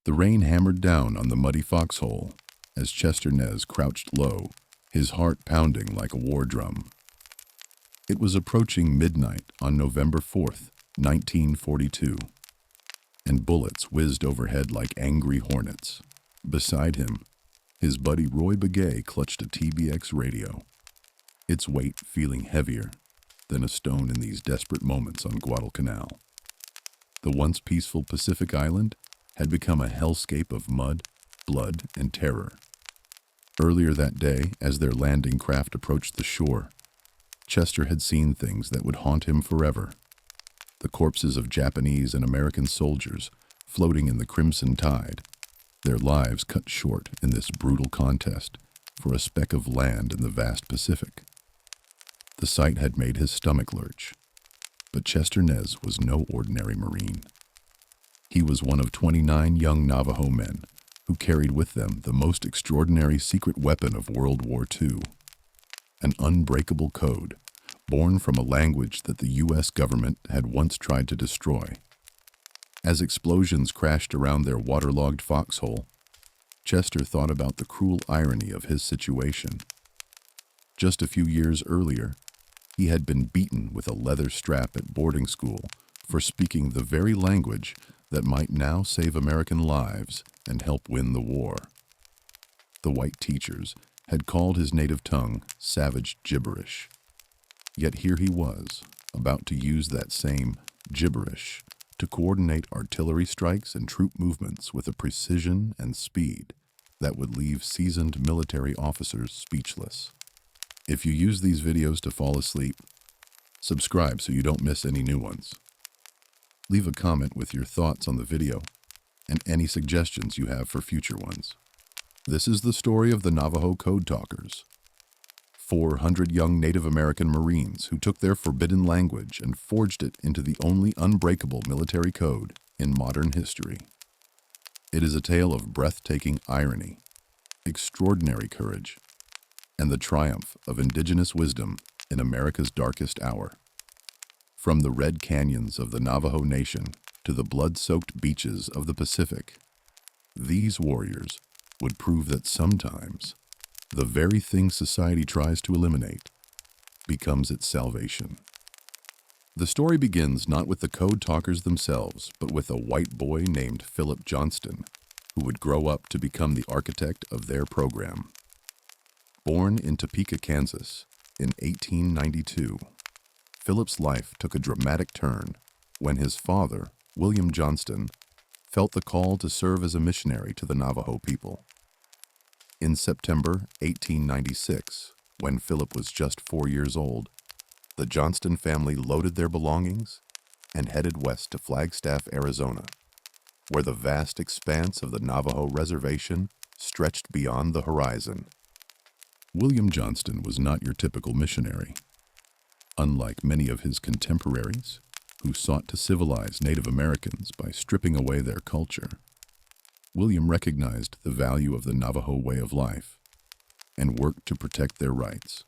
The rain hammered down on the muddy foxhole as Chester Nez crouched low, his heart pounding like a war drum. It was approaching midnight on November 4th, 1942, and bullets whizzed overhead like angry hornets. Beside him, his buddy Roy Begay clutched a TBX radio, its weight feeling heavier than a stone in these desperate moments on Guadalcanal. The once peaceful Pacific island had become a hellscape of mud, blood, and terror. Earlier that day, as their landing craft approached the shore, Chester had seen things that would haunt him forever. The corpses of Japanese and American soldiers floating in the crimson tide, their lives cut short in this brutal contest for a speck of land in the vast Pacific. The sight had made his stomach lurch, but Chester Nez was no ordinary Marine. He was one of 29 young Navajo men who carried with them the most extraordinary secret weapon of World War II, an unbreakable code born from a language that the U.S. government had once tried to destroy. As explosions crashed around their waterlogged foxhole, Chester thought about the cruel irony of his situation. Just a few years earlier, he had been beaten with a leather strap at boarding school for speaking the very language that might now save American lives and help win the war. The white teachers had called his native tongue savage gibberish. Yet here he was, about to use that same gibberish to coordinate artillery strikes and troop movements with a precision and speed that would leave seasoned military officers speechless. If you use these videos to fall asleep, subscribe so you don't miss any new ones. Leave a comment with your thoughts on the video and any suggestions you have for future ones. This is the story of the Navajo Code Talkers, 400 young Native American Marines who took their forbidden language and forged it into the only unbreakable military code in modern history. It is a tale of breathtaking irony, extraordinary courage, and the triumph of indigenous wisdom in America's darkest hour. From the red canyons of the Navajo Nation to the blood-soaked beaches of the Pacific, these warriors would prove that sometimes the very thing society tries to eliminate becomes its salvation. The story begins not with the Code Talkers themselves, but with a white boy named Philip Johnston, who would grow up to become the architect of their program. Born in Topeka, Kansas, in 1892, Philip's life took a dramatic turn when his father, William Johnston, felt the call to serve as a missionary to the Navajo people. In September 1896, when Philip was just 4 years old, the Johnston family loaded their belongings and headed west to Flagstaff, Arizona, where the vast expanse of the Navajo reservation stretched beyond the horizon. William Johnston was not your typical missionary. Unlike many of his contemporaries, who sought to civilize Native Americans by stripping away their culture, William recognized the value of the Navajo way of life and worked to protect their rights.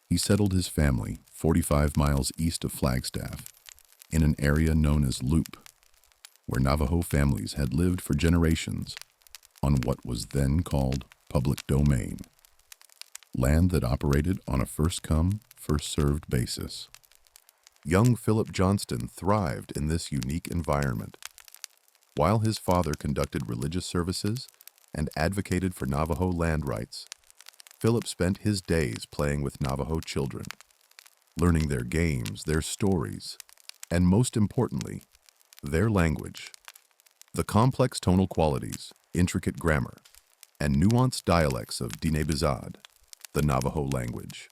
He settled his family 45 miles east of Flagstaff in an area known as Loop, where Navajo families had lived for generations on what was then called public domain, land that operated on a first-come, first-served basis. Young Philip Johnston thrived in this unique environment. While his father conducted religious services and advocated for Navajo land rights, Philip spent his days playing with Navajo children, learning their games, their stories, and most importantly, their language. The complex tonal qualities, intricate grammar, and nuanced dialects of Diné-Bizaad, the Navajo language,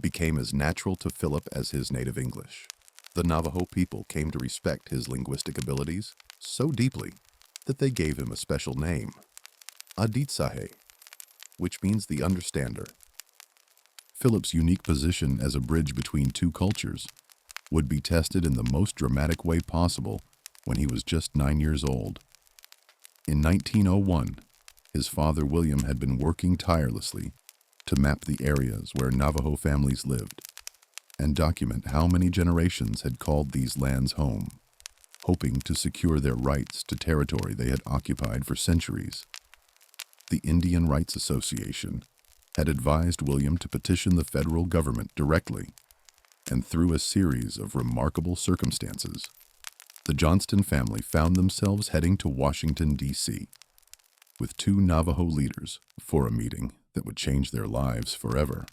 became as natural to Philip as his native English. The Navajo people came to respect his linguistic abilities so deeply that they gave him a special name, Aditsahe, which means the understander. Philip's unique position as a bridge between two cultures would be tested in the most dramatic way possible when he was just 9 years old. In 1901, his father William had been working tirelessly to map the areas where Navajo families lived and document how many generations had called these lands home. hoping to secure their rights to territory they had occupied for centuries. The Indian Rights Association had advised William to petition the federal government directly, and through a series of remarkable circumstances, the Johnston family found themselves heading to Washington, D.C., with two Navajo leaders for a meeting that would change their lives forever.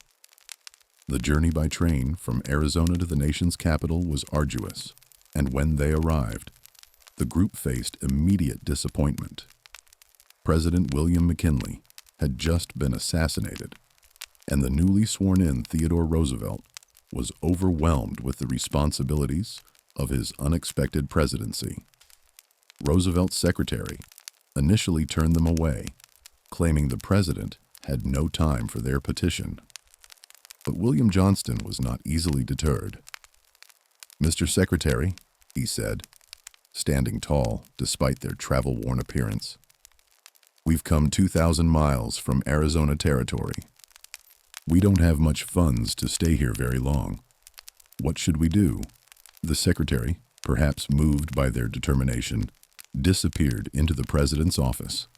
The journey by train from Arizona to the nation's capital was arduous, and when they arrived, the group faced immediate disappointment. President William McKinley had just been assassinated, and the newly sworn-in Theodore Roosevelt was overwhelmed with the responsibilities of his unexpected presidency. Roosevelt's secretary initially turned them away, claiming the president had no time for their petition. But William Johnston was not easily deterred. "Mr. Secretary," he said, standing tall despite their travel-worn appearance, "we've come 2,000 miles from Arizona territory. We don't have much funds to stay here very long. What should we do?" The secretary, perhaps moved by their determination, disappeared into the president's office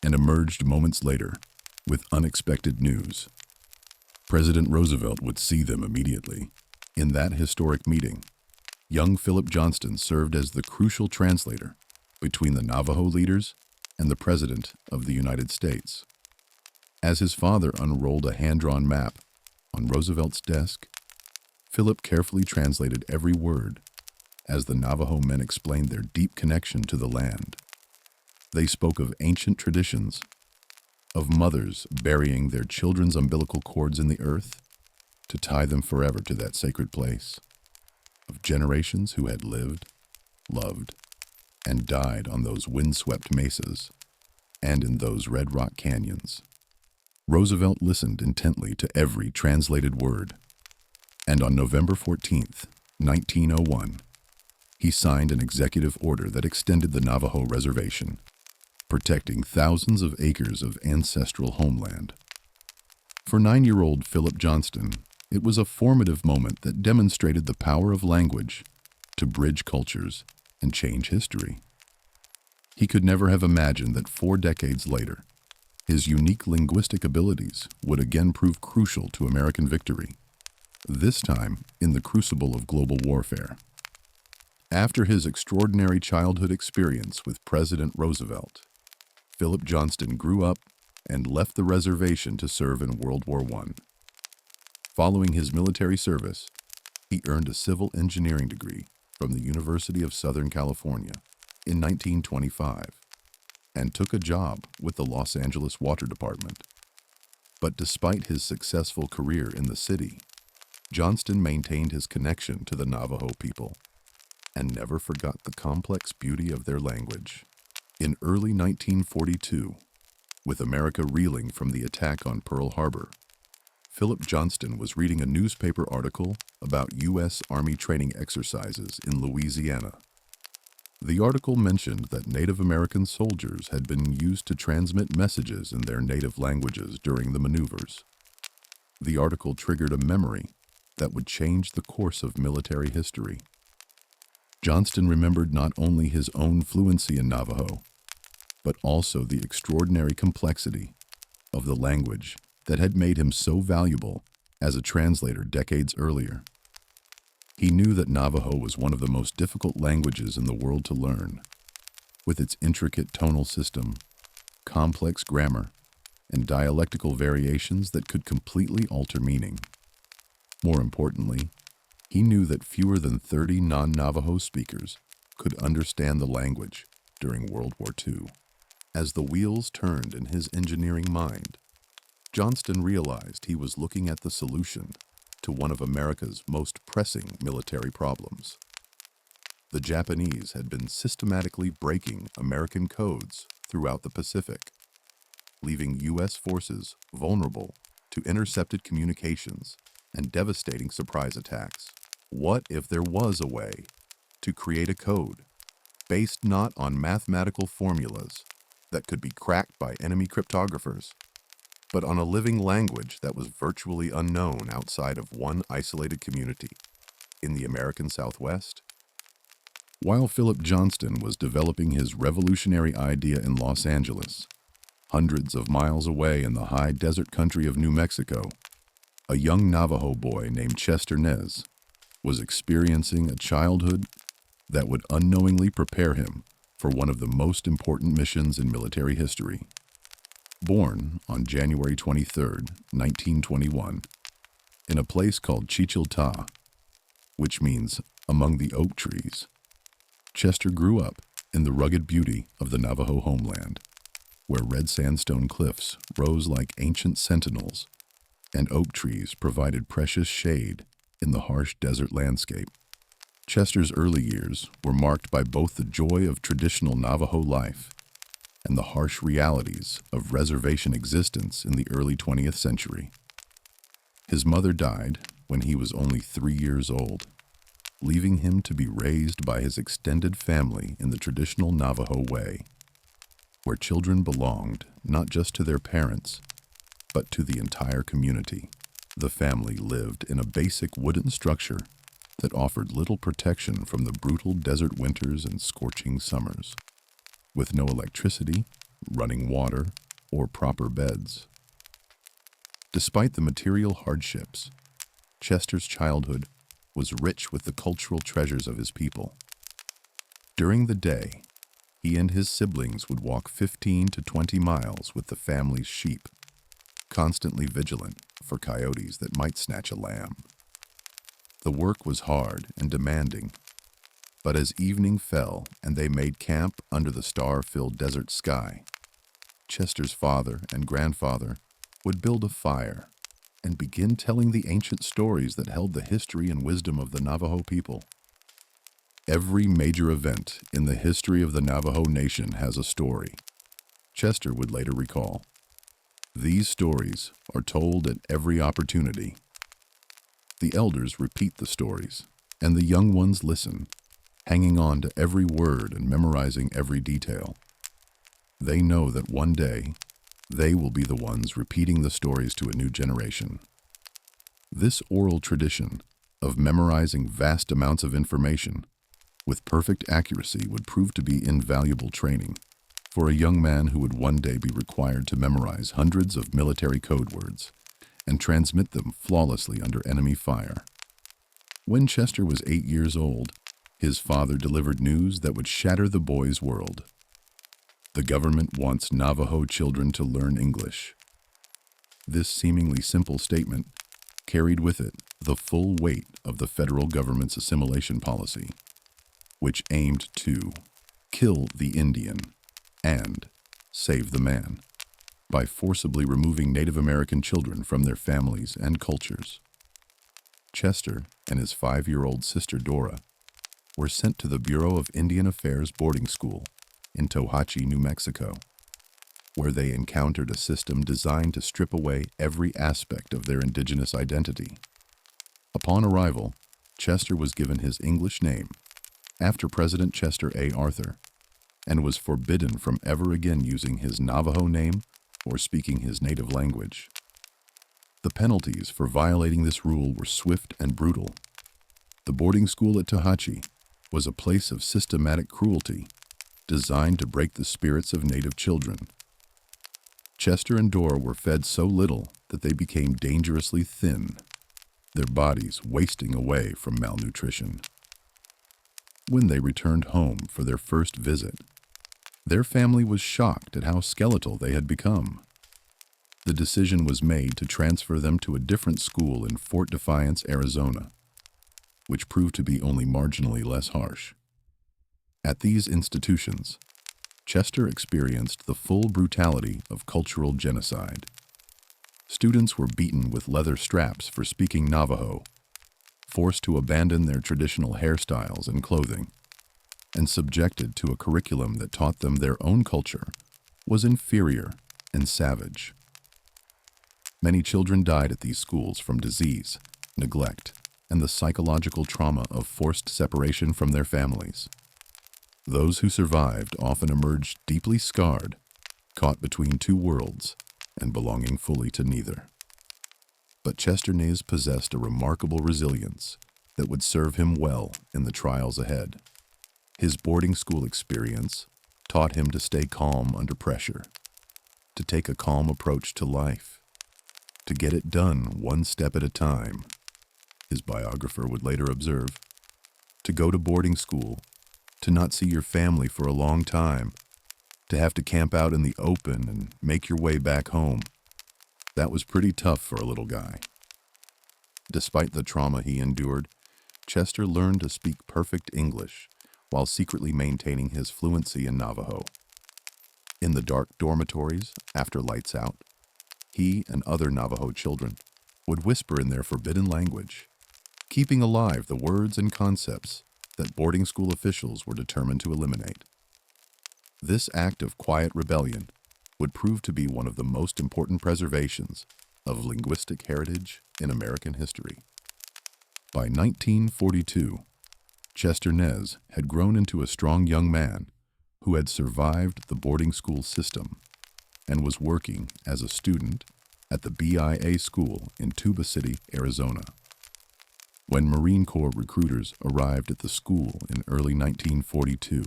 and emerged moments later with unexpected news. President Roosevelt would see them immediately. In that historic meeting, young Philip Johnston served as the crucial translator between the Navajo leaders and the President of the United States. As his father unrolled a hand-drawn map on Roosevelt's desk, Philip carefully translated every word as the Navajo men explained their deep connection to the land. They spoke of ancient traditions, of mothers burying their children's umbilical cords in the earth to tie them forever to that sacred place, of generations who had lived, loved, and died on those windswept mesas and in those red rock canyons. Roosevelt listened intently to every translated word, and on November 14th, 1901, he signed an executive order that extended the Navajo reservation, protecting thousands of acres of ancestral homeland. For 9-year-old Philip Johnston, it was a formative moment that demonstrated the power of language to bridge cultures and change history. He could never have imagined that 4 decades later, his unique linguistic abilities would again prove crucial to American victory, this time in the crucible of global warfare. After his extraordinary childhood experience with President Roosevelt, Philip Johnston grew up and left the reservation to serve in World War I. Following his military service, he earned a civil engineering degree from the University of Southern California in 1925 and took a job with the Los Angeles Water Department. But despite his successful career in the city, Johnston maintained his connection to the Navajo people and never forgot the complex beauty of their language. In early 1942, with America reeling from the attack on Pearl Harbor, Philip Johnston was reading a newspaper article about U.S. Army training exercises in Louisiana. The article mentioned that Native American soldiers had been used to transmit messages in their native languages during the maneuvers. The article triggered a memory that would change the course of military history. Johnston remembered not only his own fluency in Navajo, but also the extraordinary complexity of the language that had made him so valuable as a translator decades earlier. He knew that Navajo was one of the most difficult languages in the world to learn, with its intricate tonal system, complex grammar, and dialectical variations that could completely alter meaning. More importantly, he knew that fewer than 30 non-Navajo speakers could understand the language during World War II. As the wheels turned in his engineering mind, Johnston realized he was looking at the solution to one of America's most pressing military problems. The Japanese had been systematically breaking American codes throughout the Pacific, leaving U.S. forces vulnerable to intercepted communications and devastating surprise attacks. What if there was a way to create a code based not on mathematical formulas that could be cracked by enemy cryptographers, but on a living language that was virtually unknown outside of one isolated community in the American Southwest? While Philip Johnston was developing his revolutionary idea in Los Angeles, hundreds of miles away in the high desert country of New Mexico, a young Navajo boy named Chester Nez was experiencing a childhood that would unknowingly prepare him for one of the most important missions in military history. Born on January 23, 1921, in a place called Chichilta, which means among the oak trees, Chester grew up in the rugged beauty of the Navajo homeland, where red sandstone cliffs rose like ancient sentinels and oak trees provided precious shade in the harsh desert landscape. Chester's early years were marked by both the joy of traditional Navajo life and the harsh realities of reservation existence in the early 20th century. His mother died when he was only 3 years old, leaving him to be raised by his extended family in the traditional Navajo way, where children belonged not just to their parents, but to the entire community. The family lived in a basic wooden structure that offered little protection from the brutal desert winters and scorching summers, with no electricity, running water, or proper beds. Despite the material hardships, Chester's childhood was rich with the cultural treasures of his people. During the day, he and his siblings would walk 15 to 20 miles with the family's sheep, constantly vigilant for coyotes that might snatch a lamb. The work was hard and demanding, but as evening fell and they made camp under the star-filled desert sky, Chester's father and grandfather would build a fire and begin telling the ancient stories that held the history and wisdom of the Navajo people. Every major event in the history of the Navajo Nation has a story, Chester would later recall. These stories are told at every opportunity. The elders repeat the stories, and the young ones listen, hanging on to every word and memorizing every detail. They know that one day, they will be the ones repeating the stories to a new generation. This oral tradition of memorizing vast amounts of information with perfect accuracy would prove to be invaluable training for a young man who would one day be required to memorize hundreds of military code words and transmit them flawlessly under enemy fire. When Chester was 8 years old, his father delivered news that would shatter the boy's world. The government wants Navajo children to learn English. This seemingly simple statement carried with it the full weight of the federal government's assimilation policy, which aimed to kill the Indian and save the man by forcibly removing Native American children from their families and cultures. Chester and his 5-year-old sister Dora were sent to the Bureau of Indian Affairs boarding school in Tohatchi, New Mexico, where they encountered a system designed to strip away every aspect of their indigenous identity. Upon arrival, Chester was given his English name after President Chester A. Arthur, and was forbidden from ever again using his Navajo name or speaking his native language. The penalties for violating this rule were swift and brutal. The boarding school at Tohatchi was a place of systematic cruelty designed to break the spirits of native children. Chester and Dora were fed so little that they became dangerously thin, their bodies wasting away from malnutrition. When they returned home for their first visit, their family was shocked at how skeletal they had become. The decision was made to transfer them to a different school in Fort Defiance, Arizona, which proved to be only marginally less harsh. At these institutions, Chester experienced the full brutality of cultural genocide. Students were beaten with leather straps for speaking Navajo, forced to abandon their traditional hairstyles and clothing, and subjected to a curriculum that taught them their own culture was inferior and savage. Many children died at these schools from disease, neglect, and the psychological trauma of forced separation from their families. Those who survived often emerged deeply scarred, caught between two worlds, and belonging fully to neither. But Chester Nez possessed a remarkable resilience that would serve him well in the trials ahead. His boarding school experience taught him to stay calm under pressure, to take a calm approach to life, to get it done one step at a time. His biographer would later observe, to go to boarding school, to not see your family for a long time, to have to camp out in the open and make your way back home. That was pretty tough for a little guy. Despite the trauma he endured, Chester learned to speak perfect English while secretly maintaining his fluency in Navajo. In the dark dormitories, after lights out, he and other Navajo children would whisper in their forbidden language, keeping alive the words and concepts that boarding school officials were determined to eliminate. This act of quiet rebellion would prove to be one of the most important preservations of linguistic heritage in American history. By 1942, Chester Nez had grown into a strong young man who had survived the boarding school system and was working as a student at the BIA school in Tuba City, Arizona. When Marine Corps recruiters arrived at the school in early 1942,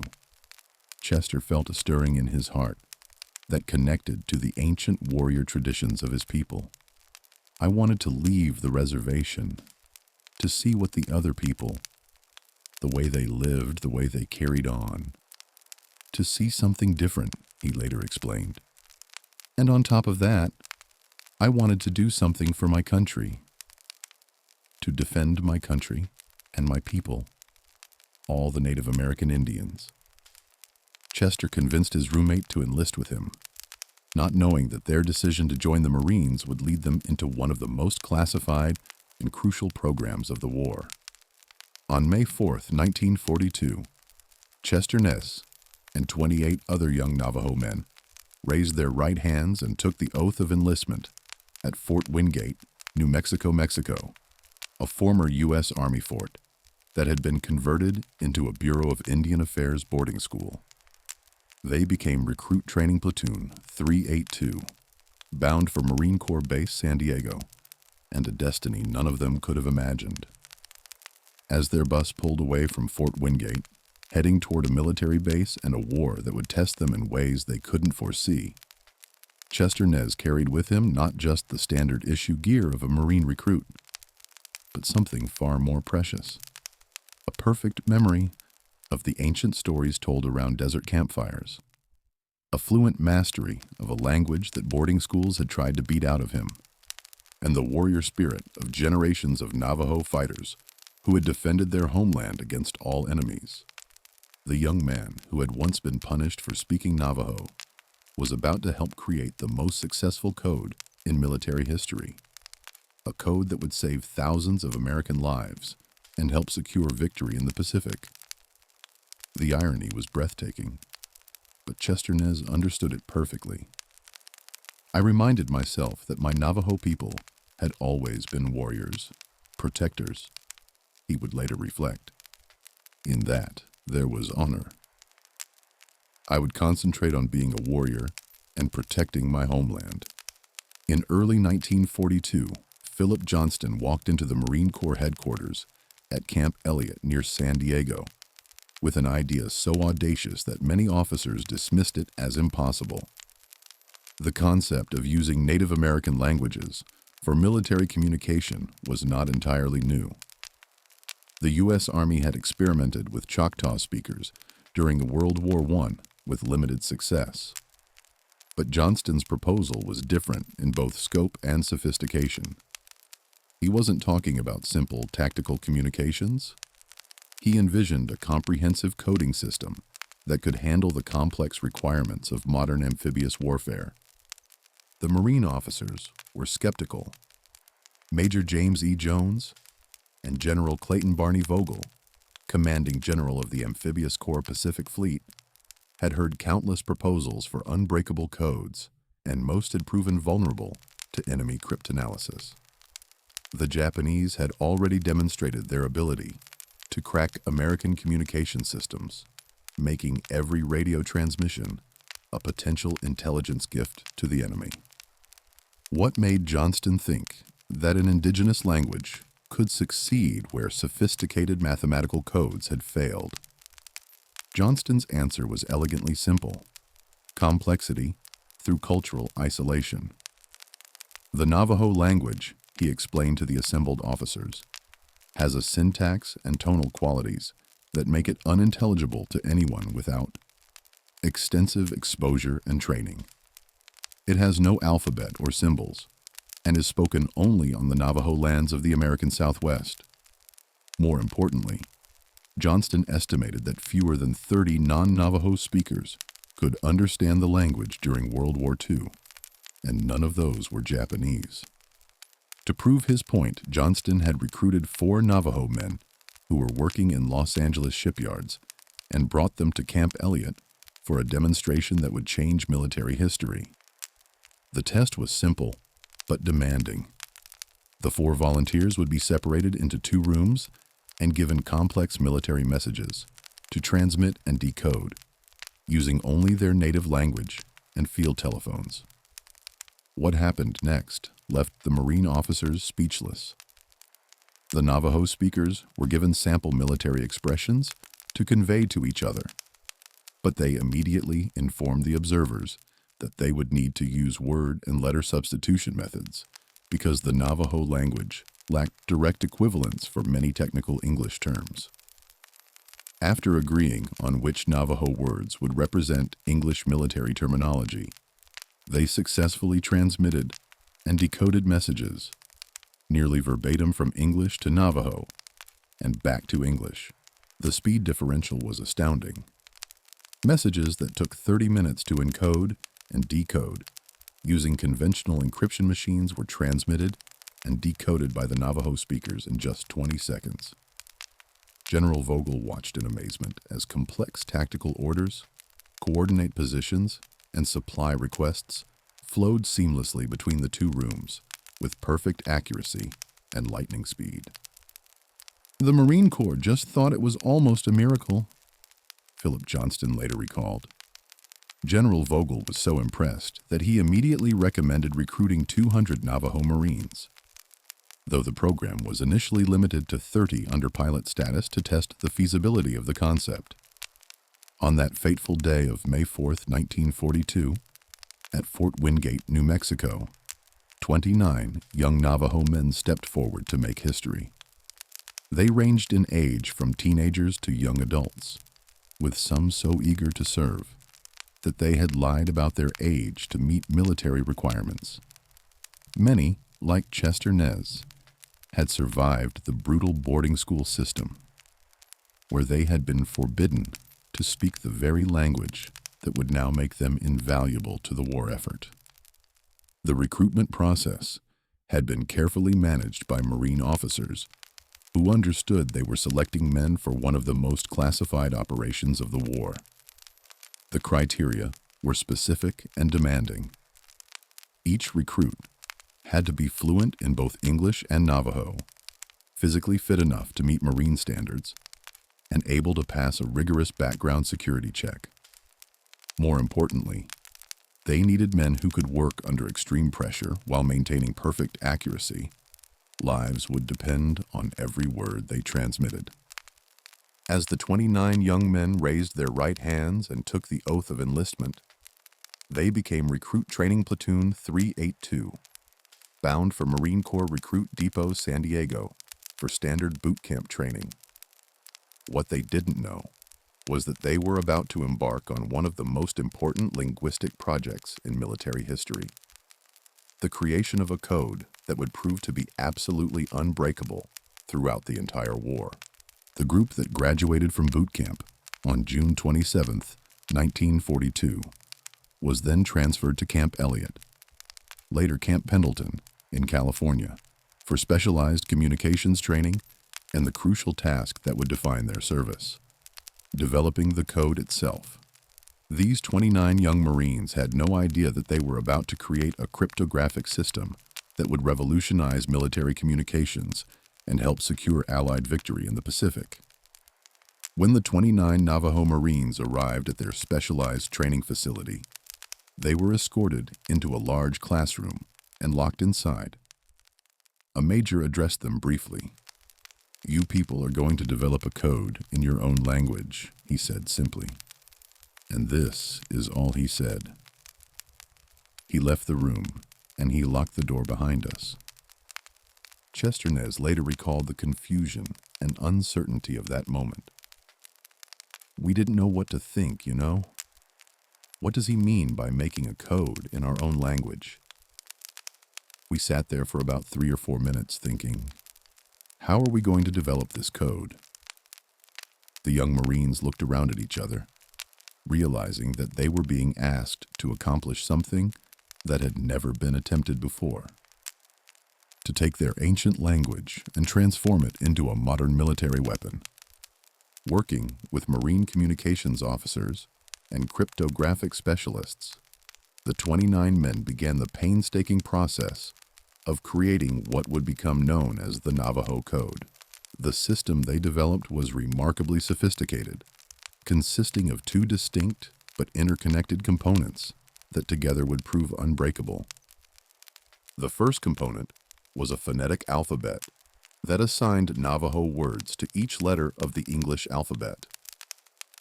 Chester felt a stirring in his heart that connected to the ancient warrior traditions of his people. I wanted to leave the reservation to see what the other people, the way they lived, the way they carried on, to see something different, he later explained. And on top of that, I wanted to do something for my country, to defend my country and my people, all the Native American Indians. Chester convinced his roommate to enlist with him, not knowing that their decision to join the Marines would lead them into one of the most classified and crucial programs of the war. On May 4th, 1942, Chester Nez and 28 other young Navajo men raised their right hands and took the oath of enlistment at Fort Wingate, New Mexico, Mexico, a former U.S. Army fort that had been converted into a Bureau of Indian Affairs boarding school. They became Recruit Training Platoon 382, bound for Marine Corps Base San Diego, and a destiny none of them could have imagined. As their bus pulled away from Fort Wingate, heading toward a military base and a war that would test them in ways they couldn't foresee, Chester Nez carried with him not just the standard issue gear of a Marine recruit, but something far more precious, a perfect memory of the ancient stories told around desert campfires, a fluent mastery of a language that boarding schools had tried to beat out of him, and the warrior spirit of generations of Navajo fighters who had defended their homeland against all enemies. The young man who had once been punished for speaking Navajo was about to help create the most successful code in military history, a code that would save thousands of American lives and help secure victory in the Pacific. The irony was breathtaking, but Chester Nez understood it perfectly. I reminded myself that my Navajo people had always been warriors, protectors, he would later reflect. In that, there was honor. I would concentrate on being a warrior and protecting my homeland. In early 1942, Philip Johnston walked into the Marine Corps headquarters at Camp Elliott near San Diego with an idea so audacious that many officers dismissed it as impossible. The concept of using Native American languages for military communication was not entirely new. The U.S. Army had experimented with Choctaw speakers during World War I with limited success. But Johnston's proposal was different in both scope and sophistication. He wasn't talking about simple tactical communications. He envisioned a comprehensive coding system that could handle the complex requirements of modern amphibious warfare. The Marine officers were skeptical. Major James E. Jones and General Clayton Barney Vogel, commanding general of the Amphibious Corps Pacific Fleet, had heard countless proposals for unbreakable codes, and most had proven vulnerable to enemy cryptanalysis. The Japanese had already demonstrated their ability to crack American communication systems, making every radio transmission a potential intelligence gift to the enemy. What made Johnston think that an indigenous language could succeed where sophisticated mathematical codes had failed? Johnston's answer was elegantly simple: complexity through cultural isolation. The Navajo language, he explained to the assembled officers, has a syntax and tonal qualities that make it unintelligible to anyone without extensive exposure and training. It has no alphabet or symbols and is spoken only on the Navajo lands of the American Southwest. More importantly, Johnston estimated that fewer than 30 non-Navajo speakers could understand the language during World War II, and none of those were Japanese. To prove his point, Johnston had recruited 4 Navajo men who were working in Los Angeles shipyards and brought them to Camp Elliott for a demonstration that would change military history. The test was simple but demanding. The 4 volunteers would be separated into 2 rooms and given complex military messages to transmit and decode using only their native language and field telephones. What happened next left the Marine officers speechless. The Navajo speakers were given sample military expressions to convey to each other, but they immediately informed the observers that they would need to use word and letter substitution methods because the Navajo language lacked direct equivalents for many technical English terms. After agreeing on which Navajo words would represent English military terminology, they successfully transmitted and decoded messages, nearly verbatim from English to Navajo and back to English. The speed differential was astounding. Messages that took 30 minutes to encode and decode using conventional encryption machines were transmitted and decoded by the Navajo speakers in just 20 seconds. General Vogel watched in amazement as complex tactical orders, coordinate positions, and supply requests flowed seamlessly between the 2 rooms with perfect accuracy and lightning speed. The Marine Corps just thought it was almost a miracle, Philip Johnston later recalled. General Vogel was so impressed that he immediately recommended recruiting 200 Navajo Marines, though the program was initially limited to 30 under pilot status to test the feasibility of the concept. On that fateful day of May 4, 1942, at Fort Wingate, New Mexico, 29 young Navajo men stepped forward to make history. They ranged in age from teenagers to young adults, with some so eager to serve that they had lied about their age to meet military requirements. Many, like Chester Nez, had survived the brutal boarding school system, where they had been forbidden to speak the very language that would now make them invaluable to the war effort. The recruitment process had been carefully managed by Marine officers who understood they were selecting men for one of the most classified operations of the war. The criteria were specific and demanding. Each recruit had to be fluent in both English and Navajo, physically fit enough to meet Marine standards, and able to pass a rigorous background security check. More importantly, they needed men who could work under extreme pressure while maintaining perfect accuracy. Lives would depend on every word they transmitted. As the 29 young men raised their right hands and took the oath of enlistment, they became Recruit Training Platoon 382, bound for Marine Corps Recruit Depot San Diego for standard boot camp training. What they didn't know was that they were about to embark on one of the most important linguistic projects in military history: the creation of a code that would prove to be absolutely unbreakable throughout the entire war. The group that graduated from boot camp on June 27, 1942, was then transferred to Camp Elliott, later Camp Pendleton, in California, for specialized communications training and the crucial task that would define their service: developing the code itself. These 29 young Marines had no idea that they were about to create a cryptographic system that would revolutionize military communications and help secure Allied victory in the Pacific. When the 29 Navajo Marines arrived at their specialized training facility, they were escorted into a large classroom and locked inside. A major addressed them briefly. You people are going to develop a code in your own language, he said simply. And this is all he said. He left the room, and he locked the door behind us. Chester Nez later recalled the confusion and uncertainty of that moment. We didn't know what to think, you know? What does he mean by making a code in our own language? We sat there for about 3 or 4 minutes thinking, how are we going to develop this code? The young Marines looked around at each other, realizing that they were being asked to accomplish something that had never been attempted before. To take their ancient language and transform it into a modern military weapon. Working with Marine communications officers and cryptographic specialists, the 29 men began the painstaking process of creating what would become known as the Navajo Code. The system they developed was remarkably sophisticated, consisting of 2 distinct but interconnected components that together would prove unbreakable. The first component was a phonetic alphabet that assigned Navajo words to each letter of the English alphabet.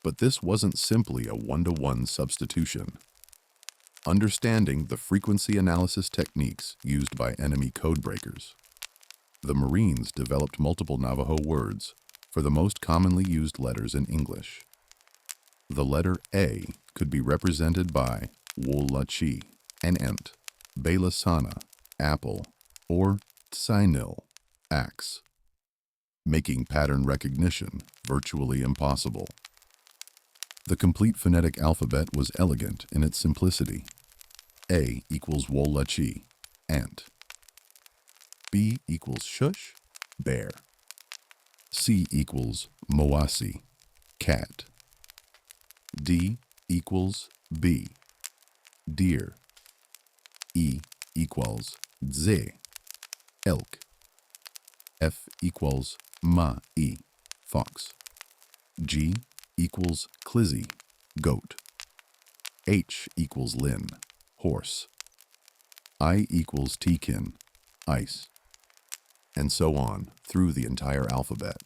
But this wasn't simply a one-to-one substitution. Understanding the frequency analysis techniques used by enemy codebreakers, the Marines developed multiple Navajo words for the most commonly used letters in English. The letter A could be represented by Wolachi, an ant, Belasana, apple, or Tsinil, axe, making pattern recognition virtually impossible. The complete phonetic alphabet was elegant in its simplicity. A equals Wolachi, ant. B equals shush, bear. C equals Moasi, cat. D equals B, deer. E equals Dze, elk. F equals Ma-i, fox. G equals Klizzy, goat. H equals Lin, horse. I equals Tikin, ice. And so on through the entire alphabet.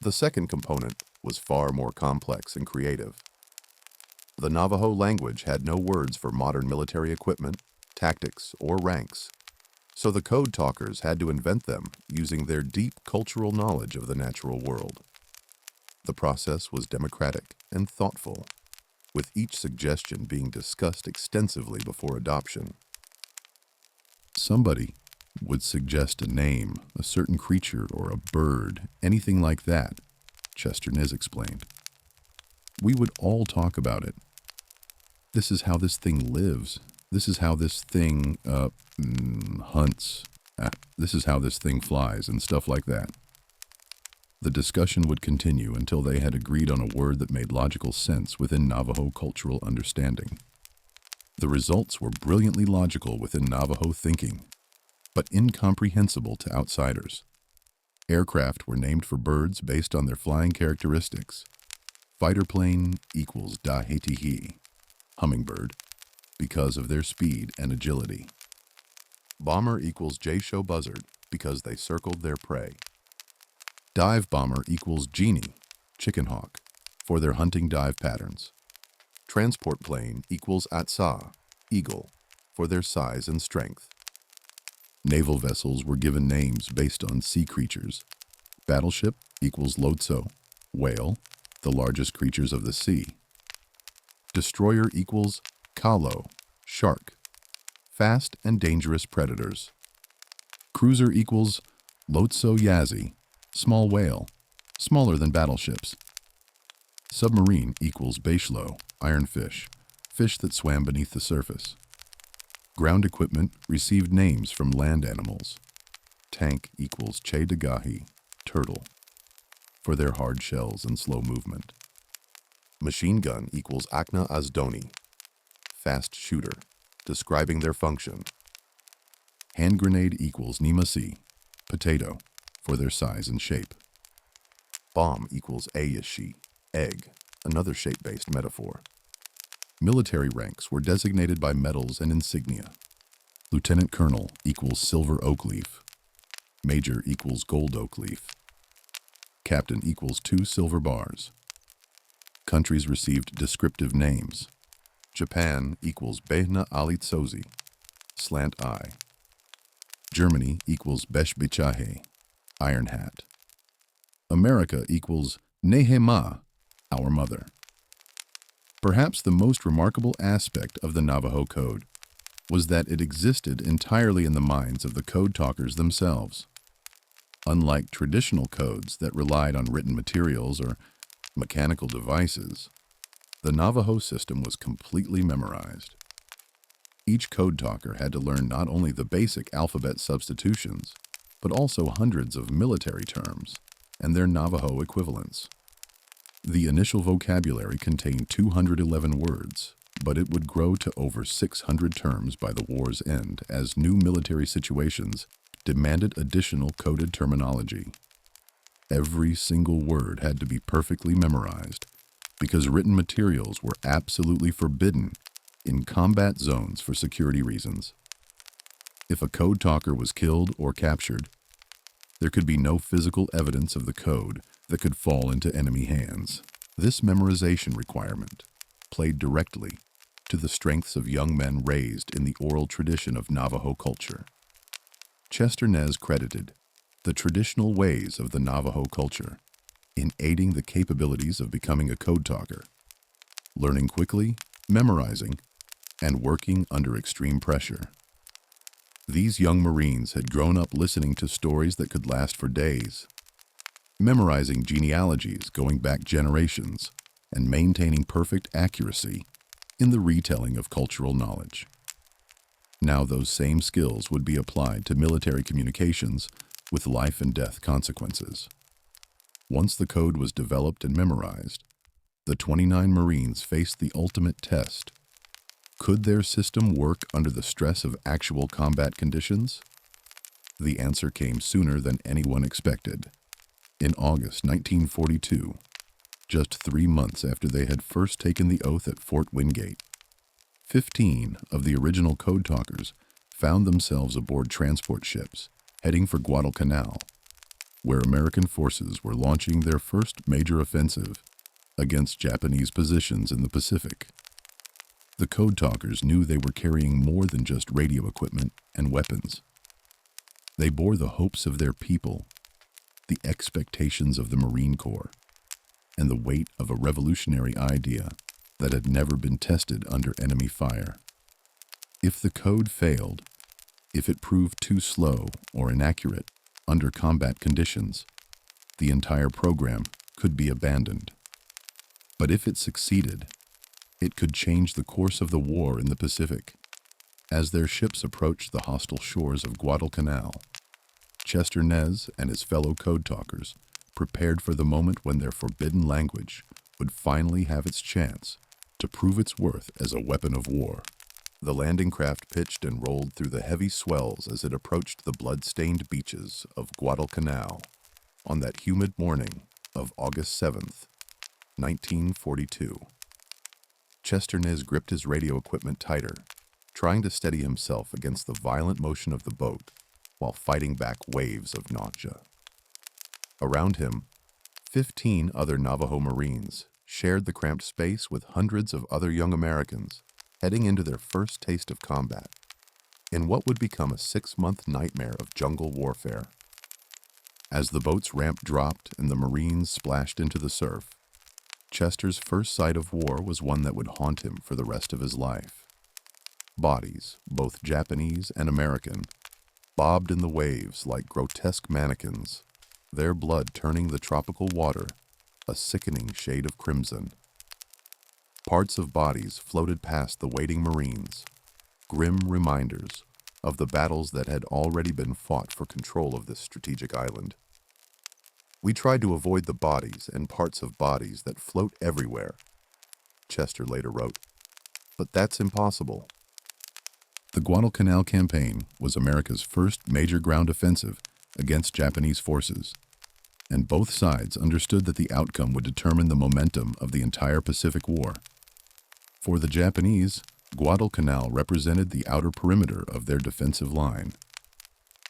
The second component was far more complex and creative. The Navajo language had no words for modern military equipment, tactics, or ranks, so the code talkers had to invent them using their deep cultural knowledge of the natural world. The process was democratic and thoughtful, with each suggestion being discussed extensively before adoption. Somebody would suggest a name, a certain creature or a bird, anything like that, Chester Nez explained. We would all talk about it. This is how this thing lives. This is how this thing hunts. This is how this thing flies and stuff like that. The discussion would continue until they had agreed on a word that made logical sense within Navajo cultural understanding. The results were brilliantly logical within Navajo thinking, but incomprehensible to outsiders. Aircraft were named for birds based on their flying characteristics. Fighter plane equals Dahetihi, hummingbird, because of their speed and agility. Bomber equals Jaysho buzzard, because they circled their prey. Dive bomber equals Genie, chicken hawk, for their hunting dive patterns. Transport plane equals Atsa, eagle, for their size and strength. Naval vessels were given names based on sea creatures. Battleship equals Lotso, whale, the largest creatures of the sea. Destroyer equals Kalo, shark, fast and dangerous predators. Cruiser equals Lotso Yazi, small whale, smaller than battleships. Submarine equals Beishlo, ironfish, fish that swam beneath the surface. Ground equipment received names from land animals. Tank equals Che Dagahi, turtle, for their hard shells and slow movement. Machine gun equals Akna Azdoni, fast shooter, describing their function. Hand grenade equals Nimasi, potato, for their size and shape. Bomb equals Ayashi, egg, another shape-based metaphor. Military ranks were designated by medals and insignia. Lieutenant Colonel equals silver oak leaf. Major equals gold oak leaf, Captain equals 2 silver bars. Countries received descriptive names. Japan equals Behna Alitsozi, slant eye. Germany equals Beshbichahe, iron hat. America equals Nehema, our mother. Perhaps the most remarkable aspect of the Navajo Code was that it existed entirely in the minds of the code talkers themselves. Unlike traditional codes that relied on written materials or mechanical devices, the Navajo system was completely memorized. Each code talker had to learn not only the basic alphabet substitutions, but also hundreds of military terms and their Navajo equivalents. The initial vocabulary contained 211 words, but it would grow to over 600 terms by the war's end as new military situations demanded additional coded terminology. Every single word had to be perfectly memorized because written materials were absolutely forbidden in combat zones for security reasons. If a code talker was killed or captured, there could be no physical evidence of the code that could fall into enemy hands. This memorization requirement played directly to the strengths of young men raised in the oral tradition of Navajo culture. Chester Nez credited the traditional ways of the Navajo culture in aiding the capabilities of becoming a code talker, learning quickly, memorizing, and working under extreme pressure. These young Marines had grown up listening to stories that could last for days, memorizing genealogies going back generations, and maintaining perfect accuracy in the retelling of cultural knowledge. Now those same skills would be applied to military communications with life and death consequences. Once the code was developed and memorized, the 29 Marines faced the ultimate test. Could their system work under the stress of actual combat conditions? The answer came sooner than anyone expected. In August 1942, just 3 months after they had first taken the oath at Fort Wingate, 15 of the original code talkers found themselves aboard transport ships heading for Guadalcanal, where American forces were launching their first major offensive against Japanese positions in the Pacific. The code talkers knew they were carrying more than just radio equipment and weapons. They bore the hopes of their people, the expectations of the Marine Corps, and the weight of a revolutionary idea that had never been tested under enemy fire. If the code failed, if it proved too slow or inaccurate under combat conditions, the entire program could be abandoned. But if it succeeded, it could change the course of the war in the Pacific. As their ships approached the hostile shores of Guadalcanal, Chester Nez and his fellow code talkers prepared for the moment when their forbidden language would finally have its chance to prove its worth as a weapon of war. The landing craft pitched and rolled through the heavy swells as it approached the blood-stained beaches of Guadalcanal on that humid morning of August 7th, 1942. Chester Nez gripped his radio equipment tighter, trying to steady himself against the violent motion of the boat while fighting back waves of nausea. Around him, 15 other Navajo Marines shared the cramped space with hundreds of other young Americans heading into their first taste of combat in what would become a 6-month nightmare of jungle warfare. As the boat's ramp dropped and the Marines splashed into the surf, Chester's first sight of war was one that would haunt him for the rest of his life. Bodies, both Japanese and American, bobbed in the waves like grotesque mannequins, their blood turning the tropical water a sickening shade of crimson. Parts of bodies floated past the waiting Marines, grim reminders of the battles that had already been fought for control of this strategic island. "We tried to avoid the bodies and parts of bodies that float everywhere," Chester later wrote, "but that's impossible." The Guadalcanal campaign was America's first major ground offensive against Japanese forces, and both sides understood that the outcome would determine the momentum of the entire Pacific War. For the Japanese, Guadalcanal represented the outer perimeter of their defensive line.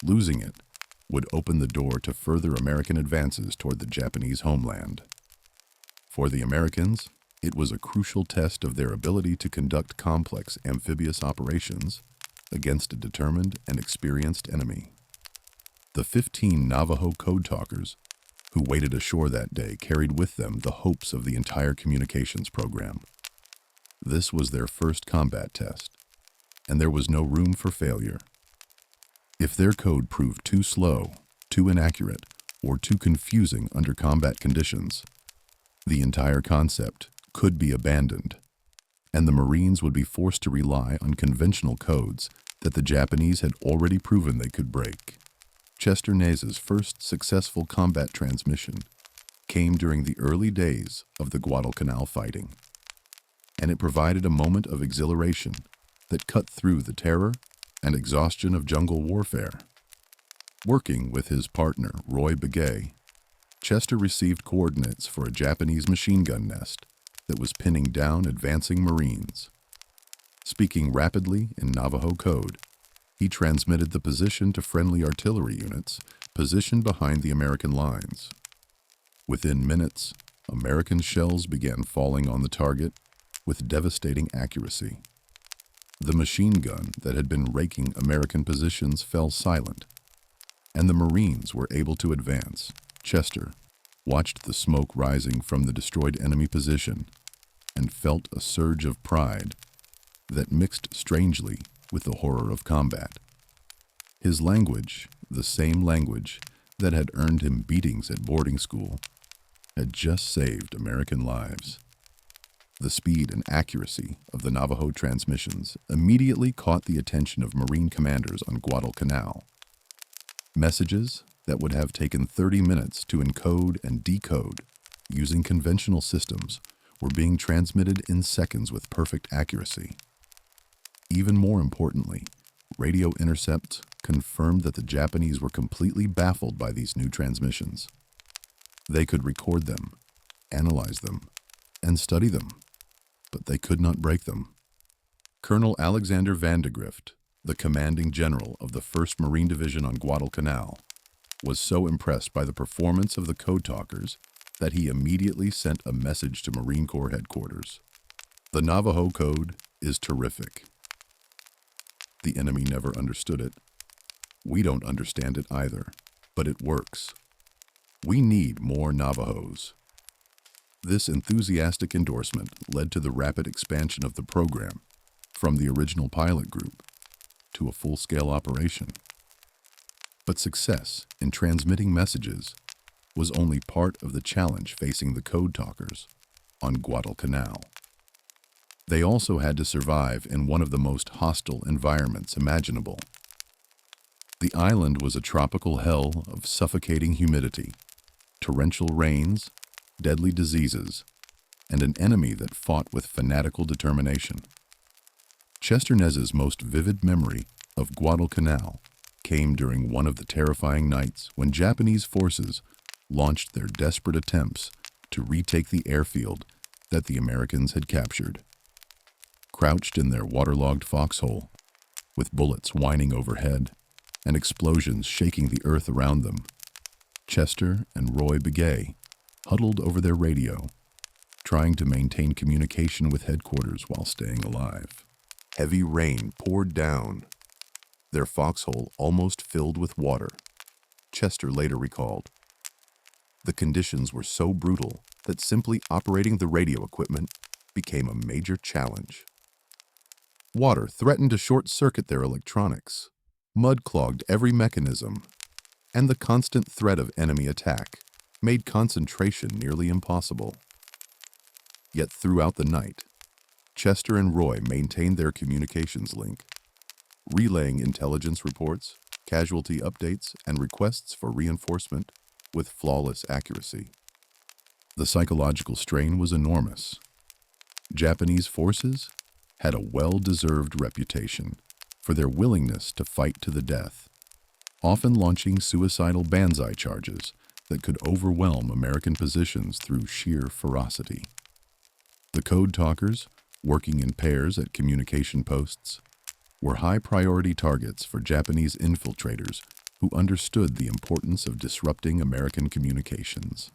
Losing it would open the door to further American advances toward the Japanese homeland. For the Americans, it was a crucial test of their ability to conduct complex amphibious operations against a determined and experienced enemy. The 15 Navajo Code Talkers who waited ashore that day carried with them the hopes of the entire communications program. This was their first combat test, and there was no room for failure. If their code proved too slow, too inaccurate, or too confusing under combat conditions, the entire concept could be abandoned, and the Marines would be forced to rely on conventional codes that the Japanese had already proven they could break. Chester Naze's first successful combat transmission came during the early days of the Guadalcanal fighting, and it provided a moment of exhilaration that cut through the terror and exhaustion of jungle warfare. Working with his partner, Roy Begay, Chester received coordinates for a Japanese machine gun nest that was pinning down advancing Marines. Speaking rapidly in Navajo code, he transmitted the position to friendly artillery units positioned behind the American lines. Within minutes, American shells began falling on the target with devastating accuracy. The machine gun that had been raking American positions fell silent, and the Marines were able to advance. Chester watched the smoke rising from the destroyed enemy position and felt a surge of pride that mixed strangely with the horror of combat. His language, the same language that had earned him beatings at boarding school, had just saved American lives. The speed and accuracy of the Navajo transmissions immediately caught the attention of Marine commanders on Guadalcanal. Messages that would have taken 30 minutes to encode and decode using conventional systems were being transmitted in seconds with perfect accuracy. Even more importantly, radio intercepts confirmed that the Japanese were completely baffled by these new transmissions. They could record them, analyze them, and study them, but they could not break them. Colonel Alexander Vandegrift, the commanding general of the 1st Marine Division on Guadalcanal, was so impressed by the performance of the Code Talkers that he immediately sent a message to Marine Corps headquarters. The Navajo Code is terrific. The enemy never understood it. We don't understand it either, but it works. We need more Navajos. This enthusiastic endorsement led to the rapid expansion of the program from the original pilot group to a full-scale operation. But success in transmitting messages was only part of the challenge facing the Code Talkers on Guadalcanal. They also had to survive in one of the most hostile environments imaginable. The island was a tropical hell of suffocating humidity, torrential rains, deadly diseases, and an enemy that fought with fanatical determination. Chester Naze's most vivid memory of Guadalcanal came during one of the terrifying nights when Japanese forces launched their desperate attempts to retake the airfield that the Americans had captured. Crouched in their waterlogged foxhole, with bullets whining overhead and explosions shaking the earth around them, Chester and Roy Begay huddled over their radio, trying to maintain communication with headquarters while staying alive. Heavy rain poured down, their foxhole almost filled with water. Chester later recalled, "The conditions were so brutal that simply operating the radio equipment became a major challenge. Water threatened to short-circuit their electronics, mud clogged every mechanism, and the constant threat of enemy attack made concentration nearly impossible." Yet throughout the night, Chester and Roy maintained their communications link, relaying intelligence reports, casualty updates, and requests for reinforcement with flawless accuracy. The psychological strain was enormous. Japanese forces had a well-deserved reputation for their willingness to fight to the death, often launching suicidal banzai charges that could overwhelm American positions through sheer ferocity. The Code Talkers, working in pairs at communication posts, were high-priority targets for Japanese infiltrators who understood the importance of disrupting American communications.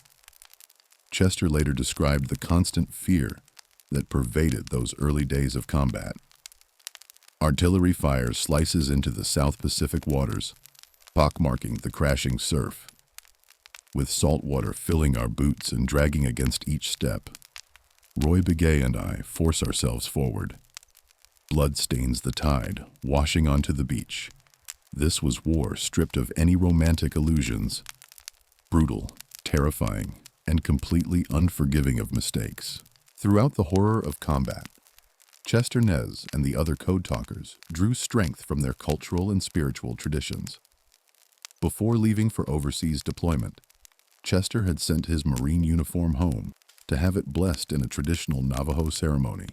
Chester later described the constant fear that pervaded those early days of combat. Artillery fire slices into the South Pacific waters, pockmarking the crashing surf. With salt water filling our boots and dragging against each step, Roy Begay and I force ourselves forward. Blood stains the tide, washing onto the beach. This was war stripped of any romantic illusions. Brutal, terrifying, and completely unforgiving of mistakes. Throughout the horror of combat, Chester Nez and the other Code Talkers drew strength from their cultural and spiritual traditions. Before leaving for overseas deployment, Chester had sent his Marine uniform home to have it blessed in a traditional Navajo ceremony.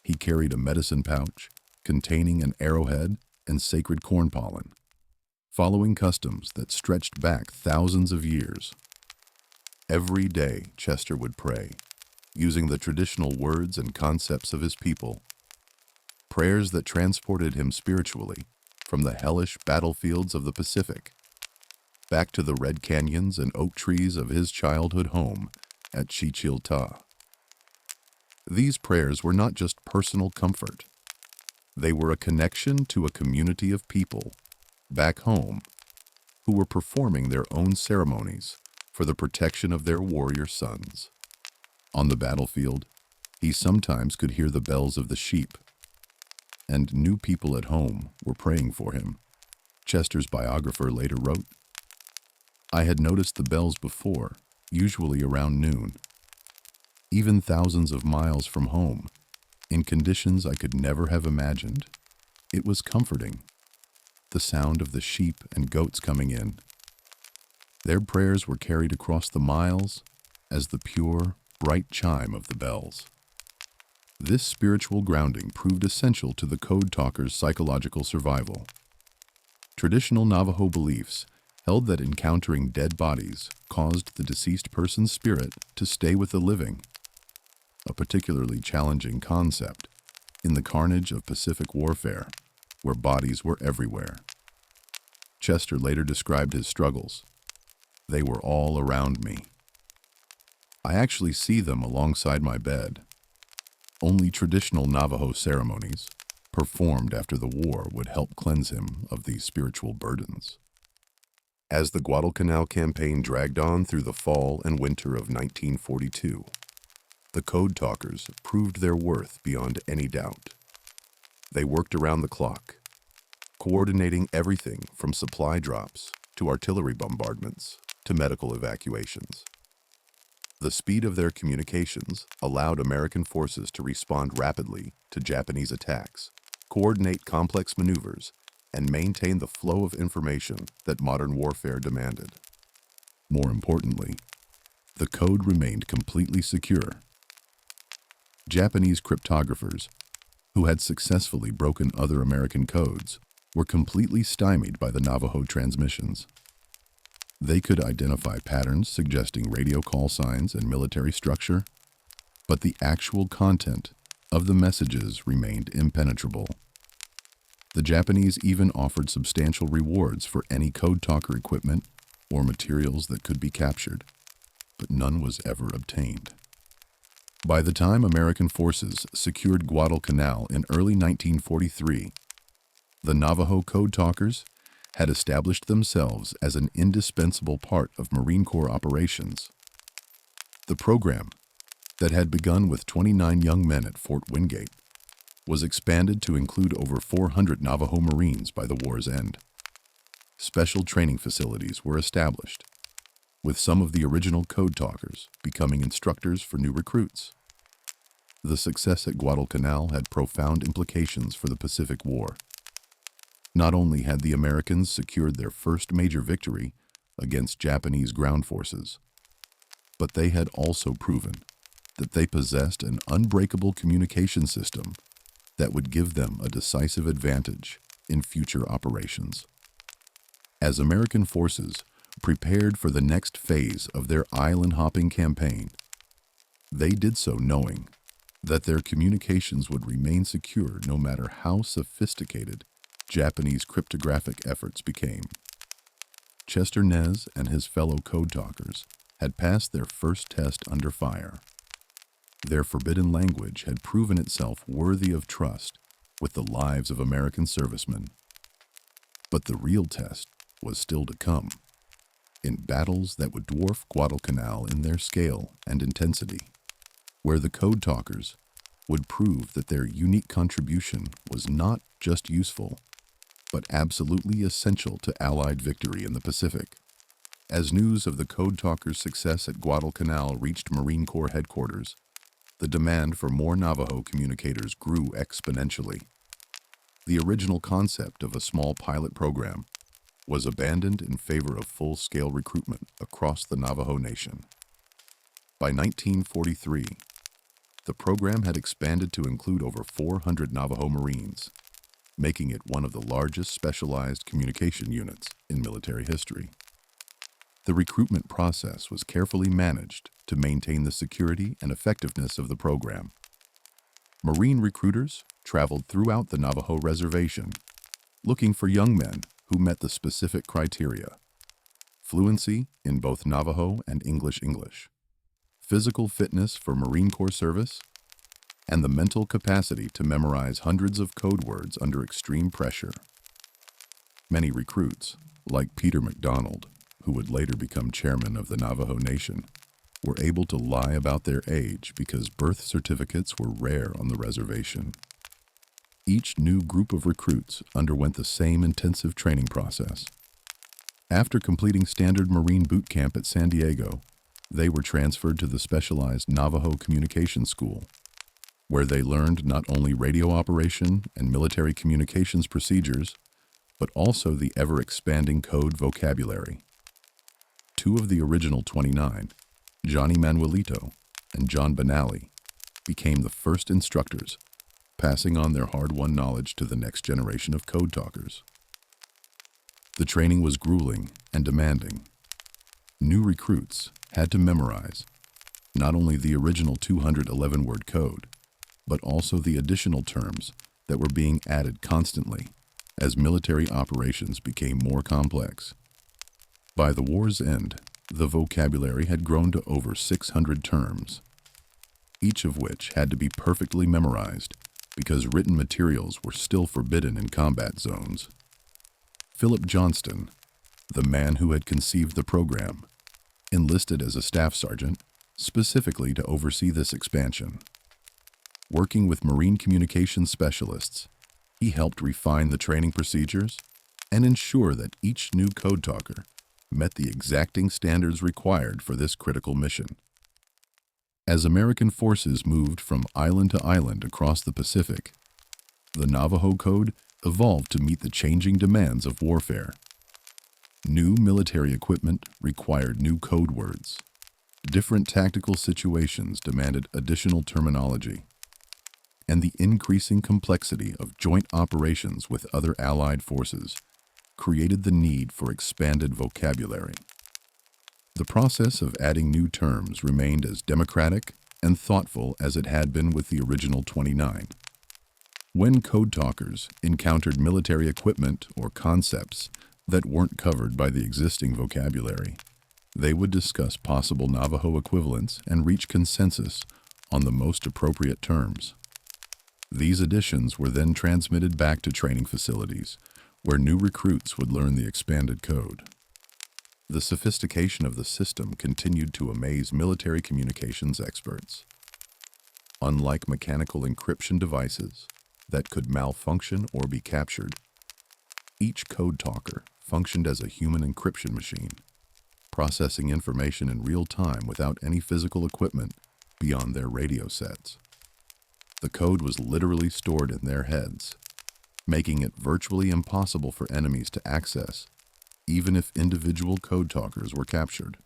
He carried a medicine pouch containing an arrowhead and sacred corn pollen, following customs that stretched back thousands of years. Every day, Chester would pray, using the traditional words and concepts of his people, prayers that transported him spiritually from the hellish battlefields of the Pacific back to the red canyons and oak trees of his childhood home at Chichilta. These prayers were not just personal comfort. They were a connection to a community of people back home who were performing their own ceremonies for the protection of their warrior sons. On the battlefield, he sometimes could hear the bells of the sheep, and new people at home were praying for him. Chester's biographer later wrote, "I had noticed the bells before, usually around noon, even thousands of miles from home, in conditions I could never have imagined. It was comforting, the sound of the sheep and goats coming in. Their prayers were carried across the miles as the pure, bright chime of the bells." This spiritual grounding proved essential to the Code Talkers' psychological survival. Traditional Navajo beliefs held that encountering dead bodies caused the deceased person's spirit to stay with the living, a particularly challenging concept in the carnage of Pacific warfare, where bodies were everywhere. Chester later described his struggles. "They were all around me. I actually see them alongside my bed." Only traditional Navajo ceremonies, performed after the war, would help cleanse him of these spiritual burdens. As the Guadalcanal campaign dragged on through the fall and winter of 1942, the Code Talkers proved their worth beyond any doubt. They worked around the clock, coordinating everything from supply drops to artillery bombardments to medical evacuations. The speed of their communications allowed American forces to respond rapidly to Japanese attacks, coordinate complex maneuvers, and maintain the flow of information that modern warfare demanded. More importantly, the code remained completely secure. Japanese cryptographers, who had successfully broken other American codes, were completely stymied by the Navajo transmissions. They could identify patterns suggesting radio call signs and military structure, but the actual content of the messages remained impenetrable. The Japanese even offered substantial rewards for any Code Talker equipment or materials that could be captured, but none was ever obtained. By the time American forces secured Guadalcanal in early 1943, the Navajo Code Talkers had established themselves as an indispensable part of Marine Corps operations. The program, that had begun with 29 young men at Fort Wingate, was expanded to include over 400 Navajo Marines by the war's end. Special training facilities were established, with some of the original Code Talkers becoming instructors for new recruits. The success at Guadalcanal had profound implications for the Pacific War. Not only had the Americans secured their first major victory against Japanese ground forces, but they had also proven that they possessed an unbreakable communication system that would give them a decisive advantage in future operations. As American forces prepared for the next phase of their island-hopping campaign, they did so knowing that their communications would remain secure no matter how sophisticated Japanese cryptographic efforts became. Chester Nez and his fellow Code Talkers had passed their first test under fire. Their forbidden language had proven itself worthy of trust with the lives of American servicemen. But the real test was still to come, in battles that would dwarf Guadalcanal in their scale and intensity, where the Code Talkers would prove that their unique contribution was not just useful, but absolutely essential to Allied victory in the Pacific. As news of the Code Talkers' success at Guadalcanal reached Marine Corps headquarters, the demand for more Navajo communicators grew exponentially. The original concept of a small pilot program was abandoned in favor of full-scale recruitment across the Navajo Nation. By 1943, the program had expanded to include over 400 Navajo Marines, making it one of the largest specialized communication units in military history. The recruitment process was carefully managed to maintain the security and effectiveness of the program. Marine recruiters traveled throughout the Navajo reservation, looking for young men who met the specific criteria: fluency in both Navajo and English, physical fitness for Marine Corps service, and the mental capacity to memorize hundreds of code words under extreme pressure. Many recruits, like Peter McDonald, who would later become chairman of the Navajo Nation, were able to lie about their age because birth certificates were rare on the reservation. Each new group of recruits underwent the same intensive training process. After completing standard Marine boot camp at San Diego, they were transferred to the specialized Navajo Communication School, where they learned not only radio operation and military communications procedures, but also the ever-expanding code vocabulary. Two of the original 29, Johnny Manuelito and John Benally, became the first instructors, passing on their hard-won knowledge to the next generation of Code Talkers. The training was grueling and demanding. New recruits had to memorize not only the original 211-word code, but also the additional terms that were being added constantly as military operations became more complex. By the war's end, the vocabulary had grown to over 600 terms, each of which had to be perfectly memorized because written materials were still forbidden in combat zones. Philip Johnston, the man who had conceived the program, enlisted as a staff sergeant specifically to oversee this expansion. Working with Marine communications specialists, he helped refine the training procedures and ensure that each new Code Talker met the exacting standards required for this critical mission. As American forces moved from island to island across the Pacific, the Navajo Code evolved to meet the changing demands of warfare. New military equipment required new code words. Different tactical situations demanded additional terminology, and the increasing complexity of joint operations with other Allied forces created the need for expanded vocabulary. The process of adding new terms remained as democratic and thoughtful as it had been with the original 29. When Code Talkers encountered military equipment or concepts that weren't covered by the existing vocabulary, they would discuss possible Navajo equivalents and reach consensus on the most appropriate terms. These additions were then transmitted back to training facilities, where new recruits would learn the expanded code. The sophistication of the system continued to amaze military communications experts. Unlike mechanical encryption devices that could malfunction or be captured, each Code Talker functioned as a human encryption machine, processing information in real time without any physical equipment beyond their radio sets. The code was literally stored in their heads, making it virtually impossible for enemies to access, even if individual Code Talkers were captured.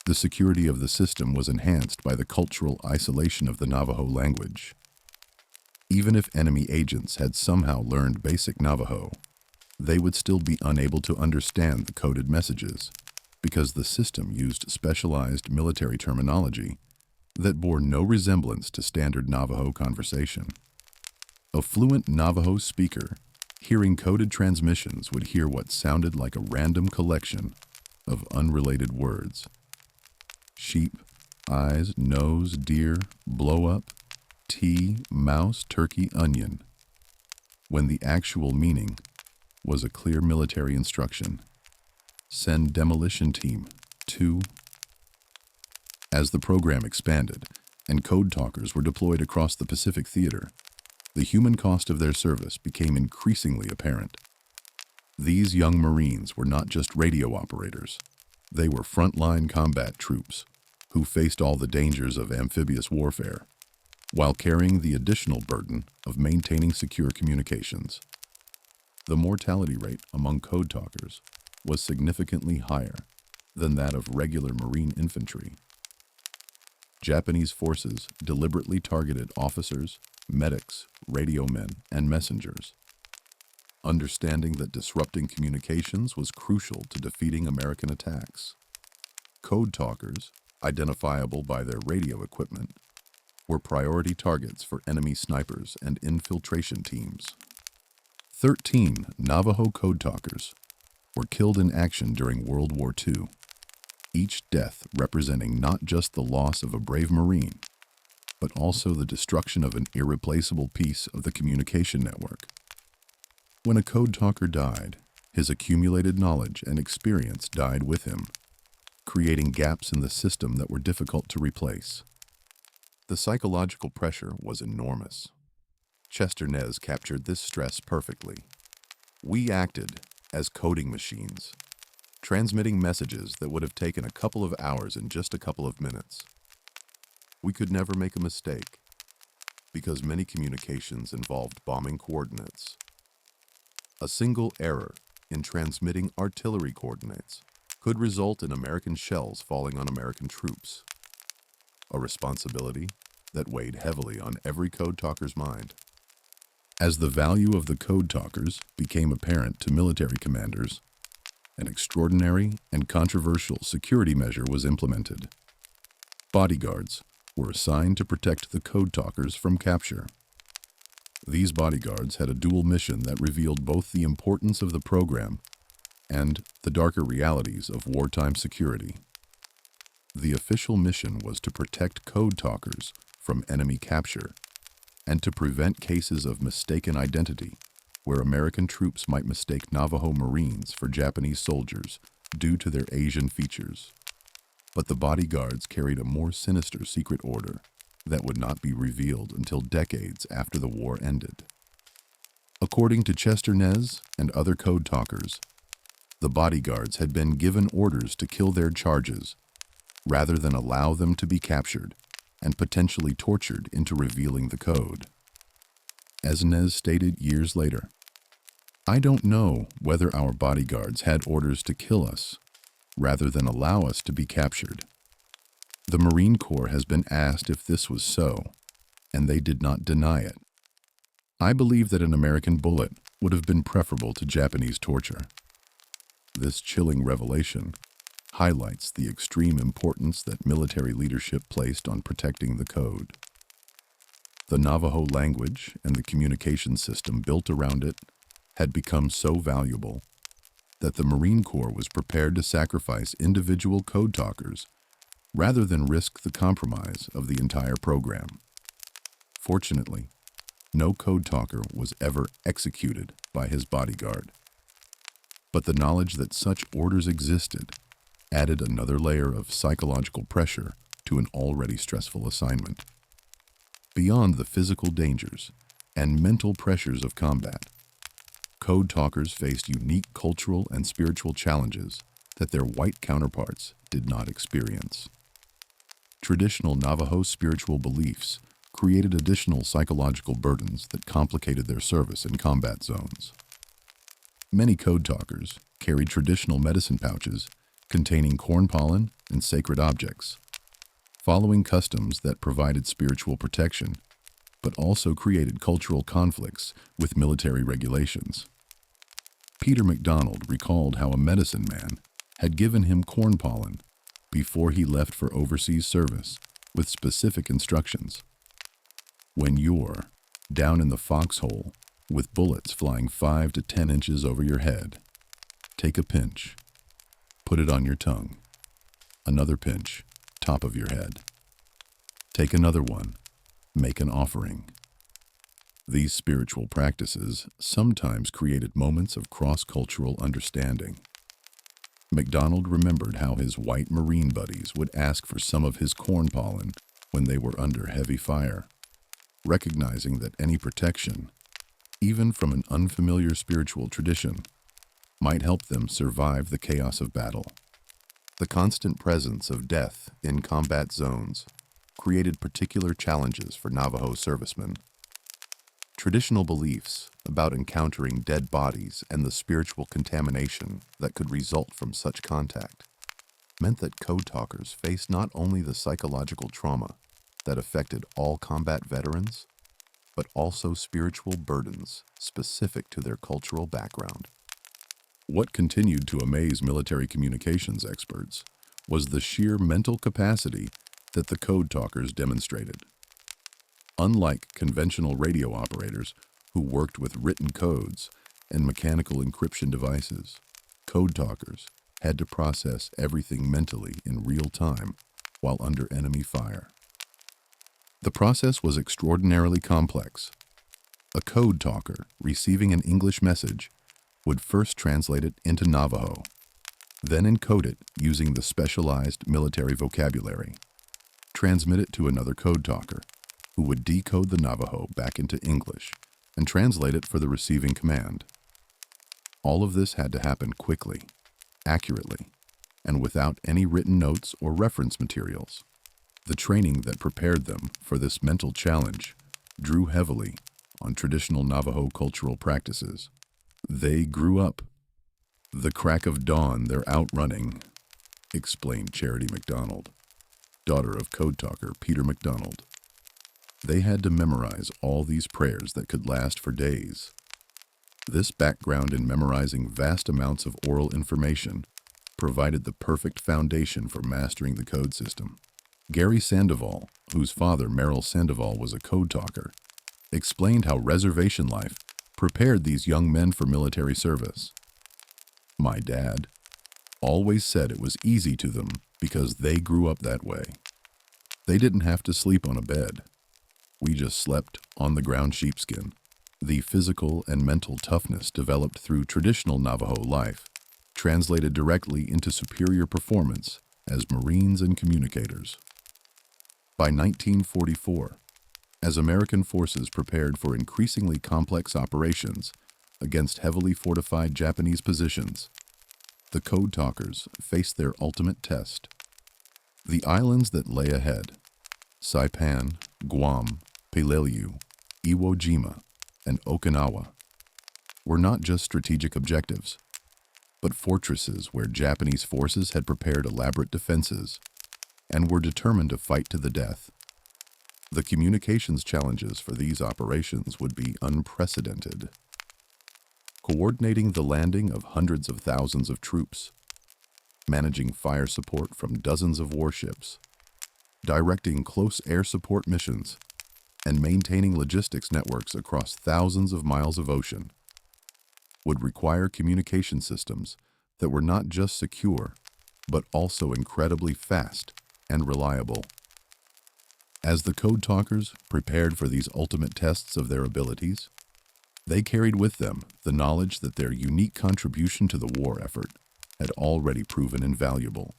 The security of the system was enhanced by the cultural isolation of the Navajo language. Even if enemy agents had somehow learned basic Navajo, they would still be unable to understand the coded messages because the system used specialized military terminology that bore no resemblance to standard Navajo conversation. A fluent Navajo speaker Hearing coded transmissions would hear what sounded like a random collection of unrelated words. Sheep, eyes, nose, deer, blow up, tea, mouse, turkey, onion, when the actual meaning was a clear military instruction. Send demolition team to. As the program expanded and code talkers were deployed across the Pacific Theater, the human cost of their service became increasingly apparent. These young Marines were not just radio operators. They were frontline combat troops who faced all the dangers of amphibious warfare, while carrying the additional burden of maintaining secure communications. The mortality rate among code talkers was significantly higher than that of regular Marine infantry. Japanese forces deliberately targeted officers, medics, radio men, and messengers, understanding that disrupting communications was crucial to defeating American attacks. Code talkers, identifiable by their radio equipment, were priority targets for enemy snipers and infiltration teams. 13 Navajo Code Talkers were killed in action during World War II, each death representing not just the loss of a brave Marine, but also the destruction of an irreplaceable piece of the communication network. When a code talker died, his accumulated knowledge and experience died with him, creating gaps in the system that were difficult to replace. The psychological pressure was enormous. Chester Nez captured this stress perfectly. We acted as coding machines, transmitting messages that would have taken a couple of hours in just a couple of minutes. We could never make a mistake, because many communications involved bombing coordinates. A single error in transmitting artillery coordinates could result in American shells falling on American troops, a responsibility that weighed heavily on every code talker's mind. As the value of the code talkers became apparent to military commanders, an extraordinary and controversial security measure was implemented. Bodyguards were assigned to protect the code talkers from capture. These bodyguards had a dual mission that revealed both the importance of the program and the darker realities of wartime security. The official mission was to protect code talkers from enemy capture and to prevent cases of mistaken identity where American troops might mistake Navajo Marines for Japanese soldiers due to their Asian features. But the bodyguards carried a more sinister secret order that would not be revealed until decades after the war ended. According to Chester Nez and other code talkers, the bodyguards had been given orders to kill their charges rather than allow them to be captured and potentially tortured into revealing the code. As Nez stated years later, "I don't know whether our bodyguards had orders to kill us rather than allow us to be captured. The Marine Corps has been asked if this was so, and they did not deny it. I believe that an American bullet would have been preferable to Japanese torture." This chilling revelation highlights the extreme importance that military leadership placed on protecting the code. The Navajo language and the communication system built around it had become so valuable that the Marine Corps was prepared to sacrifice individual code talkers rather than risk the compromise of the entire program. Fortunately, no code talker was ever executed by his bodyguard. But the knowledge that such orders existed added another layer of psychological pressure to an already stressful assignment. Beyond the physical dangers and mental pressures of combat, code talkers faced unique cultural and spiritual challenges that their white counterparts did not experience. Traditional Navajo spiritual beliefs created additional psychological burdens that complicated their service in combat zones. Many code talkers carried traditional medicine pouches containing corn pollen and sacred objects, following customs that provided spiritual protection, but also created cultural conflicts with military regulations. Peter McDonald recalled how a medicine man had given him corn pollen before he left for overseas service with specific instructions. When you're down in the foxhole with bullets flying 5 to 10 inches over your head. Take a pinch. Put it on your tongue. Another pinch, top of your head. Take another one. Make an offering. These spiritual practices sometimes created moments of cross-cultural understanding. MacDonald remembered how his white Marine buddies would ask for some of his corn pollen when they were under heavy fire, recognizing that any protection, even from an unfamiliar spiritual tradition, might help them survive the chaos of battle. The constant presence of death in combat zones created particular challenges for Navajo servicemen. Traditional beliefs about encountering dead bodies and the spiritual contamination that could result from such contact meant that code talkers faced not only the psychological trauma that affected all combat veterans, but also spiritual burdens specific to their cultural background. What continued to amaze military communications experts was the sheer mental capacity that the code talkers demonstrated. Unlike conventional radio operators who worked with written codes and mechanical encryption devices, code talkers had to process everything mentally in real time while under enemy fire. The process was extraordinarily complex. A code talker receiving an English message would first translate it into Navajo, then encode it using the specialized military vocabulary, transmit it to another code talker, who would decode the Navajo back into English and translate it for the receiving command. All of this had to happen quickly, accurately, and without any written notes or reference materials. The training that prepared them for this mental challenge drew heavily on traditional Navajo cultural practices. They grew up. The crack of dawn they're out running, explained Charity MacDonald, daughter of code talker Peter MacDonald. They had to memorize all these prayers that could last for days. This background in memorizing vast amounts of oral information provided the perfect foundation for mastering the code system. Gary Sandoval, whose father, Merrill Sandoval, was a code talker, explained how reservation life prepared these young men for military service. My dad always said it was easy to them because they grew up that way. They didn't have to sleep on a bed. We just slept on the ground sheepskin. The physical and mental toughness developed through traditional Navajo life translated directly into superior performance as Marines and communicators. By 1944, as American forces prepared for increasingly complex operations against heavily fortified Japanese positions, the code talkers faced their ultimate test. The islands that lay ahead, Saipan, Guam, Peleliu, Iwo Jima, and Okinawa, were not just strategic objectives, but fortresses where Japanese forces had prepared elaborate defenses and were determined to fight to the death. The communications challenges for these operations would be unprecedented. Coordinating the landing of hundreds of thousands of troops, managing fire support from dozens of warships, directing close air support missions, and maintaining logistics networks across thousands of miles of ocean would require communication systems that were not just secure, but also incredibly fast and reliable. As the code talkers prepared for these ultimate tests of their abilities, they carried with them the knowledge that their unique contribution to the war effort had already proven invaluable.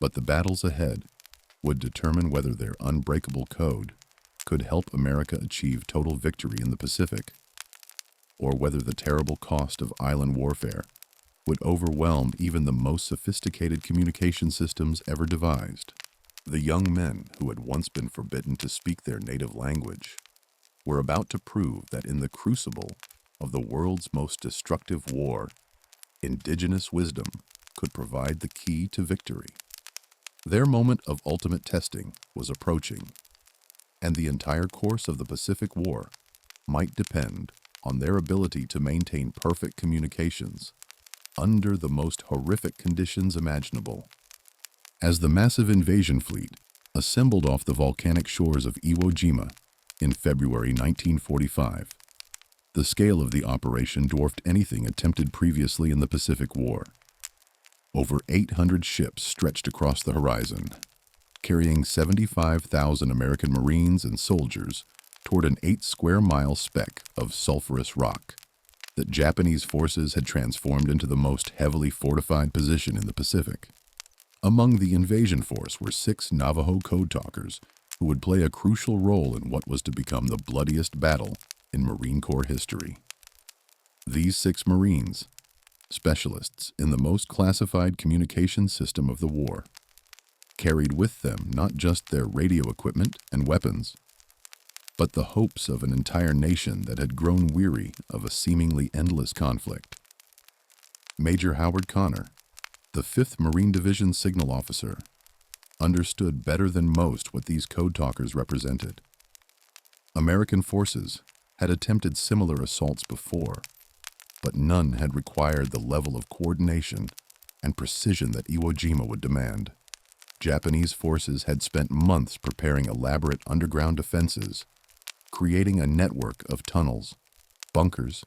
But the battles ahead would determine whether their unbreakable code could help America achieve total victory in the Pacific, or whether the terrible cost of island warfare would overwhelm even the most sophisticated communication systems ever devised. The young men who had once been forbidden to speak their native language were about to prove that in the crucible of the world's most destructive war, indigenous wisdom could provide the key to victory. Their moment of ultimate testing was approaching, and the entire course of the Pacific War might depend on their ability to maintain perfect communications under the most horrific conditions imaginable. As the massive invasion fleet assembled off the volcanic shores of Iwo Jima in February 1945, The scale of the operation dwarfed anything attempted previously in the Pacific War. Over 800 ships stretched across the horizon, carrying 75,000 American Marines and soldiers toward an 8-square-mile speck of sulfurous rock that Japanese forces had transformed into the most heavily fortified position in the Pacific. Among the invasion force were 6 Navajo Code Talkers who would play a crucial role in what was to become the bloodiest battle in Marine Corps history. These 6 Marines, specialists in the most classified communication system of the war, carried with them not just their radio equipment and weapons, but the hopes of an entire nation that had grown weary of a seemingly endless conflict. Major Howard Connor, the 5th Marine Division signal officer, understood better than most what these code talkers represented. American forces had attempted similar assaults before, but none had required the level of coordination and precision that Iwo Jima would demand. Japanese forces had spent months preparing elaborate underground defenses, creating a network of tunnels, bunkers,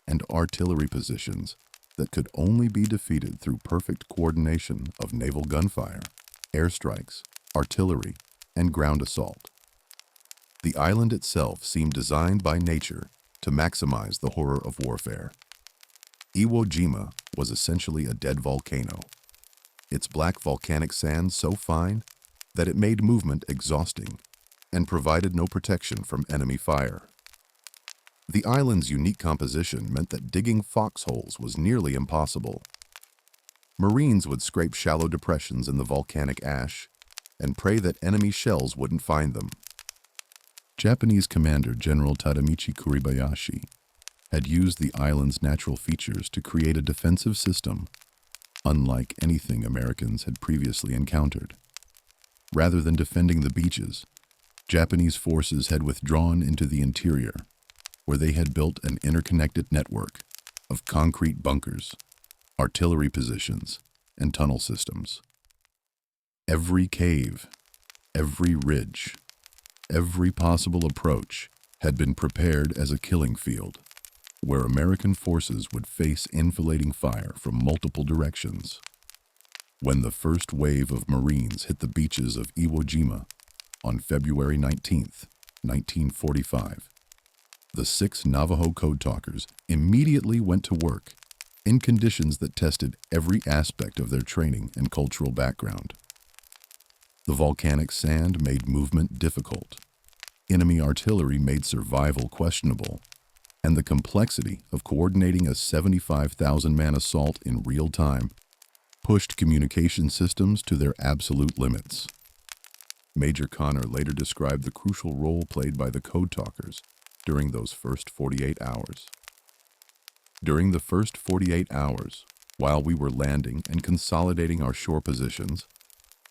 and artillery positions that could only be defeated through perfect coordination of naval gunfire, airstrikes, artillery, and ground assault. The island itself seemed designed by nature to maximize the horror of warfare. Iwo Jima was essentially a dead volcano, its black volcanic sand so fine that it made movement exhausting and provided no protection from enemy fire. The island's unique composition meant that digging foxholes was nearly impossible. Marines would scrape shallow depressions in the volcanic ash and pray that enemy shells wouldn't find them. Japanese Commander General Tadamichi Kuribayashi had used the island's natural features to create a defensive system unlike anything Americans had previously encountered. Rather than defending the beaches, Japanese forces had withdrawn into the interior, where they had built an interconnected network of concrete bunkers, artillery positions, and tunnel systems. Every cave, every ridge, every possible approach had been prepared as a killing field, where American forces would face enfilading fire from multiple directions. When the first wave of Marines hit the beaches of Iwo Jima on February 19, 1945, the 6 Navajo Code Talkers immediately went to work in conditions that tested every aspect of their training and cultural background. The volcanic sand made movement difficult, enemy artillery made survival questionable, and the complexity of coordinating a 75,000-man assault in real time pushed communication systems to their absolute limits. Major Connor later described the crucial role played by the Code Talkers during those first 48 hours. During the first 48 hours, while we were landing and consolidating our shore positions,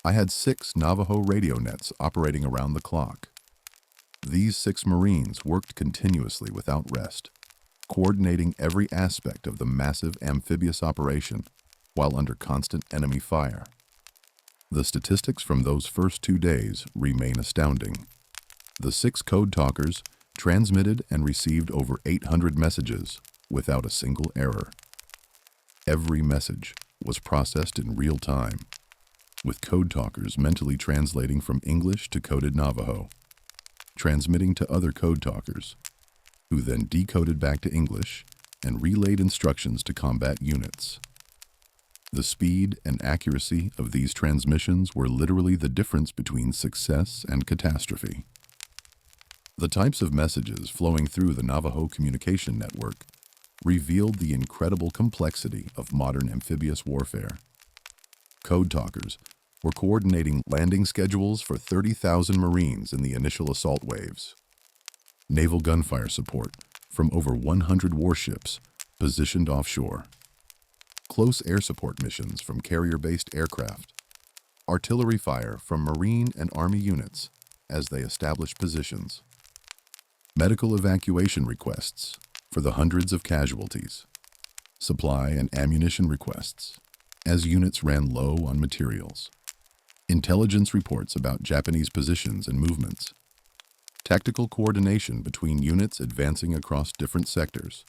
I had 6 Navajo radio nets operating around the clock. These 6 Marines worked continuously without rest, coordinating every aspect of the massive amphibious operation while under constant enemy fire. The statistics from those first 2 days remain astounding. The 6 Code Talkers transmitted and received over 800 messages without a single error. Every message was processed in real time, with Code Talkers mentally translating from English to coded Navajo, transmitting to other Code Talkers, who then decoded back to English and relayed instructions to combat units. The speed and accuracy of these transmissions were literally the difference between success and catastrophe. The types of messages flowing through the Navajo communication network revealed the incredible complexity of modern amphibious warfare. Code Talkers were coordinating landing schedules for 30,000 Marines in the initial assault waves, naval gunfire support from over 100 warships positioned offshore, close air support missions from carrier-based aircraft, artillery fire from Marine and Army units as they established positions, medical evacuation requests for the hundreds of casualties, supply and ammunition requests as units ran low on materials, intelligence reports about Japanese positions and movements, tactical coordination between units advancing across different sectors.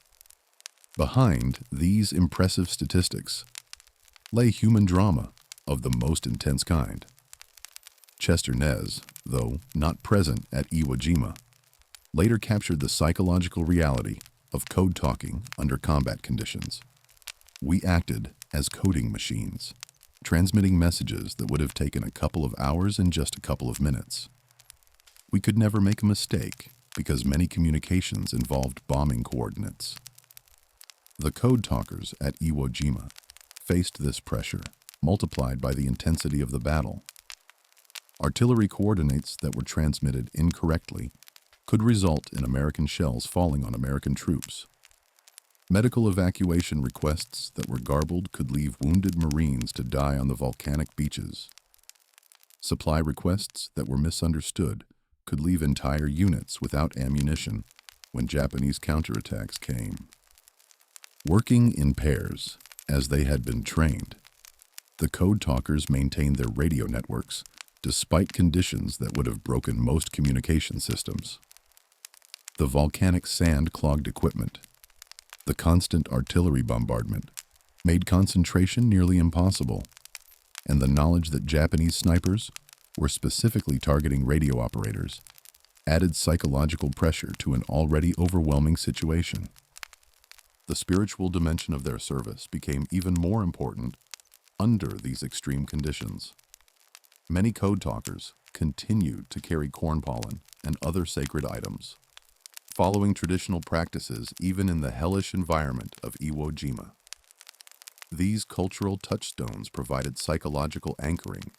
Behind these impressive statistics lay human drama of the most intense kind. Chester Nez, though not present at Iwo Jima, later captured the psychological reality of code talking under combat conditions. We acted as coding machines, transmitting messages that would have taken a couple of hours in just a couple of minutes. We could never make a mistake because many communications involved bombing coordinates. The code talkers at Iwo Jima faced this pressure, multiplied by the intensity of the battle. Artillery coordinates that were transmitted incorrectly could result in American shells falling on American troops. Medical evacuation requests that were garbled could leave wounded Marines to die on the volcanic beaches. Supply requests that were misunderstood could leave entire units without ammunition when Japanese counterattacks came. Working in pairs, as they had been trained, the code talkers maintained their radio networks despite conditions that would have broken most communication systems. The volcanic sand-clogged equipment, the constant artillery bombardment, made concentration nearly impossible, and the knowledge that Japanese snipers were specifically targeting radio operators added psychological pressure to an already overwhelming situation. The spiritual dimension of their service became even more important under these extreme conditions. Many code talkers continued to carry corn pollen and other sacred items, following traditional practices even in the hellish environment of Iwo Jima. These cultural touchstones provided psychological anchoring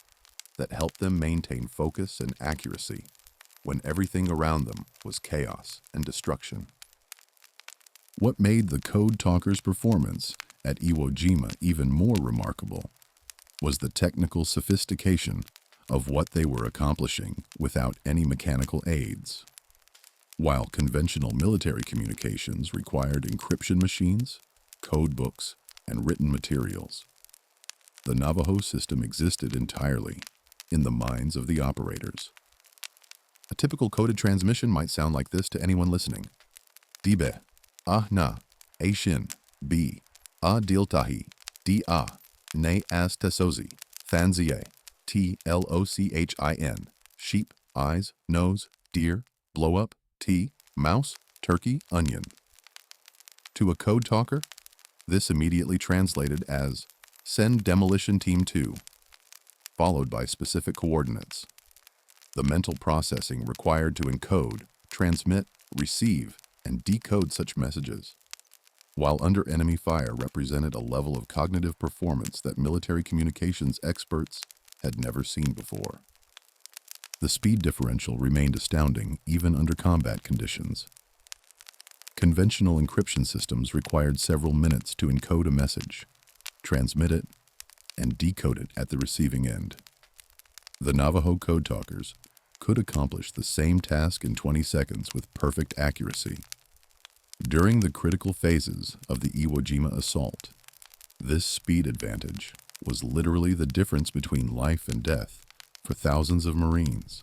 that helped them maintain focus and accuracy when everything around them was chaos and destruction. What made the code talkers' performance at Iwo Jima even more remarkable was the technical sophistication of what they were accomplishing without any mechanical aids. While conventional military communications required encryption machines, code books, and written materials, the Navajo system existed entirely in the minds of the operators. A typical coded transmission might sound like this to anyone listening. Dibe, ah na, a shin, b, a diltahi, di a, ne as tesozi, thanzie, T-L-O-C-H-I-N, sheep, eyes, nose, deer, blow up, T, mouse, turkey, onion. To a code talker, this immediately translated as send demolition team 2, followed by specific coordinates. The mental processing required to encode, transmit, receive, and decode such messages, while under enemy fire represented a level of cognitive performance that military communications experts had never seen before. The speed differential remained astounding even under combat conditions. Conventional encryption systems required several minutes to encode a message, transmit it, and decode it at the receiving end. The Navajo Code Talkers could accomplish the same task in 20 seconds with perfect accuracy. During the critical phases of the Iwo Jima assault, this speed advantage was literally the difference between life and death for thousands of Marines.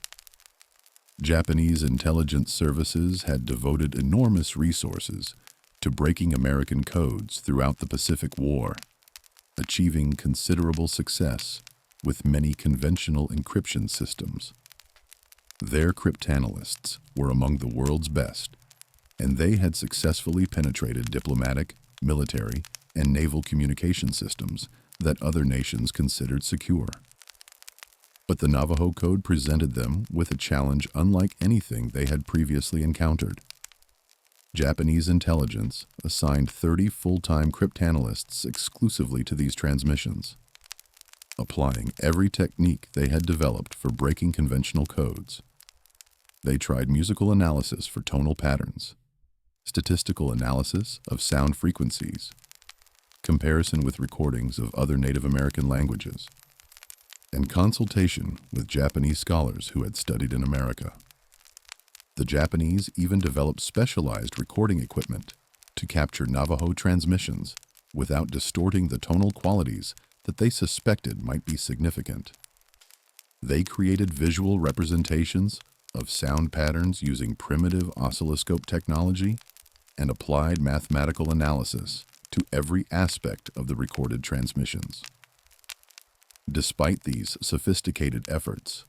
Japanese intelligence services had devoted enormous resources to breaking American codes throughout the Pacific War, achieving considerable success with many conventional encryption systems. Their cryptanalysts were among the world's best, and they had successfully penetrated diplomatic, military, and naval communication systems that other nations considered secure. But the Navajo Code presented them with a challenge unlike anything they had previously encountered. Japanese intelligence assigned 30 full-time cryptanalysts exclusively to these transmissions, applying every technique they had developed for breaking conventional codes. They tried musical analysis for tonal patterns, statistical analysis of sound frequencies, comparison with recordings of other Native American languages, and consultation with Japanese scholars who had studied in America. The Japanese even developed specialized recording equipment to capture Navajo transmissions without distorting the tonal qualities that they suspected might be significant. They created visual representations of sound patterns using primitive oscilloscope technology and applied mathematical analysis to every aspect of the recorded transmissions. Despite these sophisticated efforts,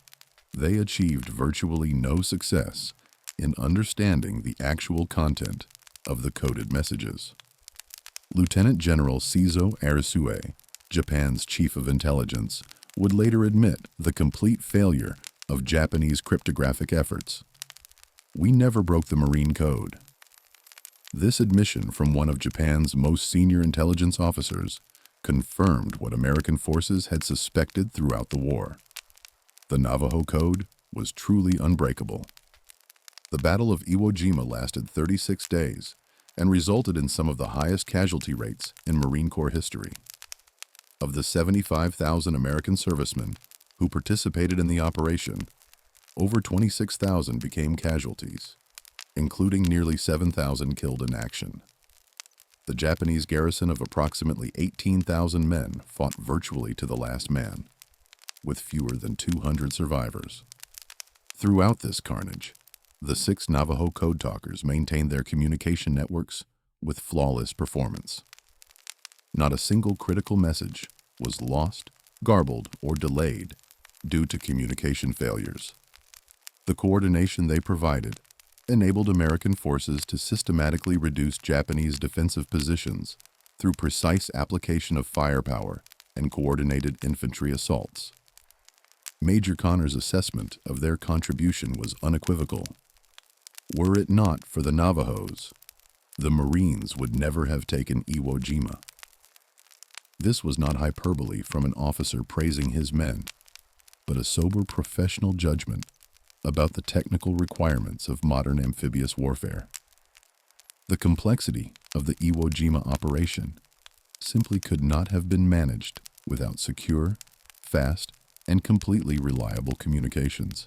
they achieved virtually no success in understanding the actual content of the coded messages. Lieutenant General Seizo Arisue, Japan's chief of intelligence, would later admit the complete failure of Japanese cryptographic efforts. "We never broke the Marine Code." This admission from one of Japan's most senior intelligence officers confirmed what American forces had suspected throughout the war. The Navajo Code was truly unbreakable. The Battle of Iwo Jima lasted 36 days and resulted in some of the highest casualty rates in Marine Corps history. Of the 75,000 American servicemen who participated in the operation, over 26,000 became casualties, including nearly 7,000 killed in action. The Japanese garrison of approximately 18,000 men fought virtually to the last man, with fewer than 200 survivors. Throughout this carnage, the 6 Navajo Code Talkers maintained their communication networks with flawless performance. Not a single critical message was lost, garbled, or delayed due to communication failures. The coordination they provided enabled American forces to systematically reduce Japanese defensive positions through precise application of firepower and coordinated infantry assaults. Major Connor's assessment of their contribution was unequivocal. Were it not for the Navajos, the Marines would never have taken Iwo Jima. This was not hyperbole from an officer praising his men, but a sober professional judgment about the technical requirements of modern amphibious warfare. The complexity of the Iwo Jima operation simply could not have been managed without secure, fast, and completely reliable communications.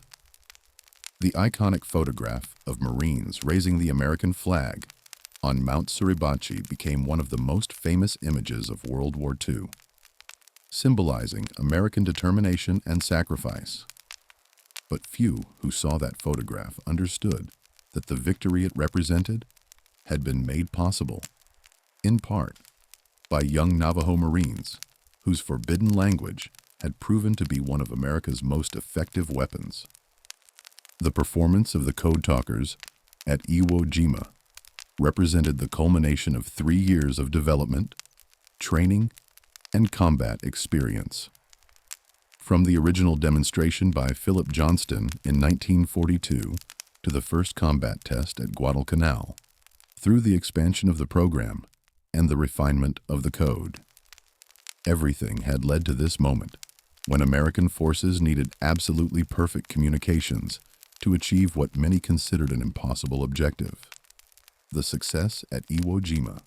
The iconic photograph of Marines raising the American flag on Mount Suribachi became one of the most famous images of World War II, symbolizing American determination and sacrifice. But few who saw that photograph understood that the victory it represented had been made possible, in part, by young Navajo Marines whose forbidden language had proven to be one of America's most effective weapons. The performance of the Code Talkers at Iwo Jima represented the culmination of 3 years of development, training, and combat experience. From the original demonstration by Philip Johnston in 1942 to the first combat test at Guadalcanal, through the expansion of the program and the refinement of the code, everything had led to this moment when American forces needed absolutely perfect communications to achieve what many considered an impossible objective. The success at Iwo Jima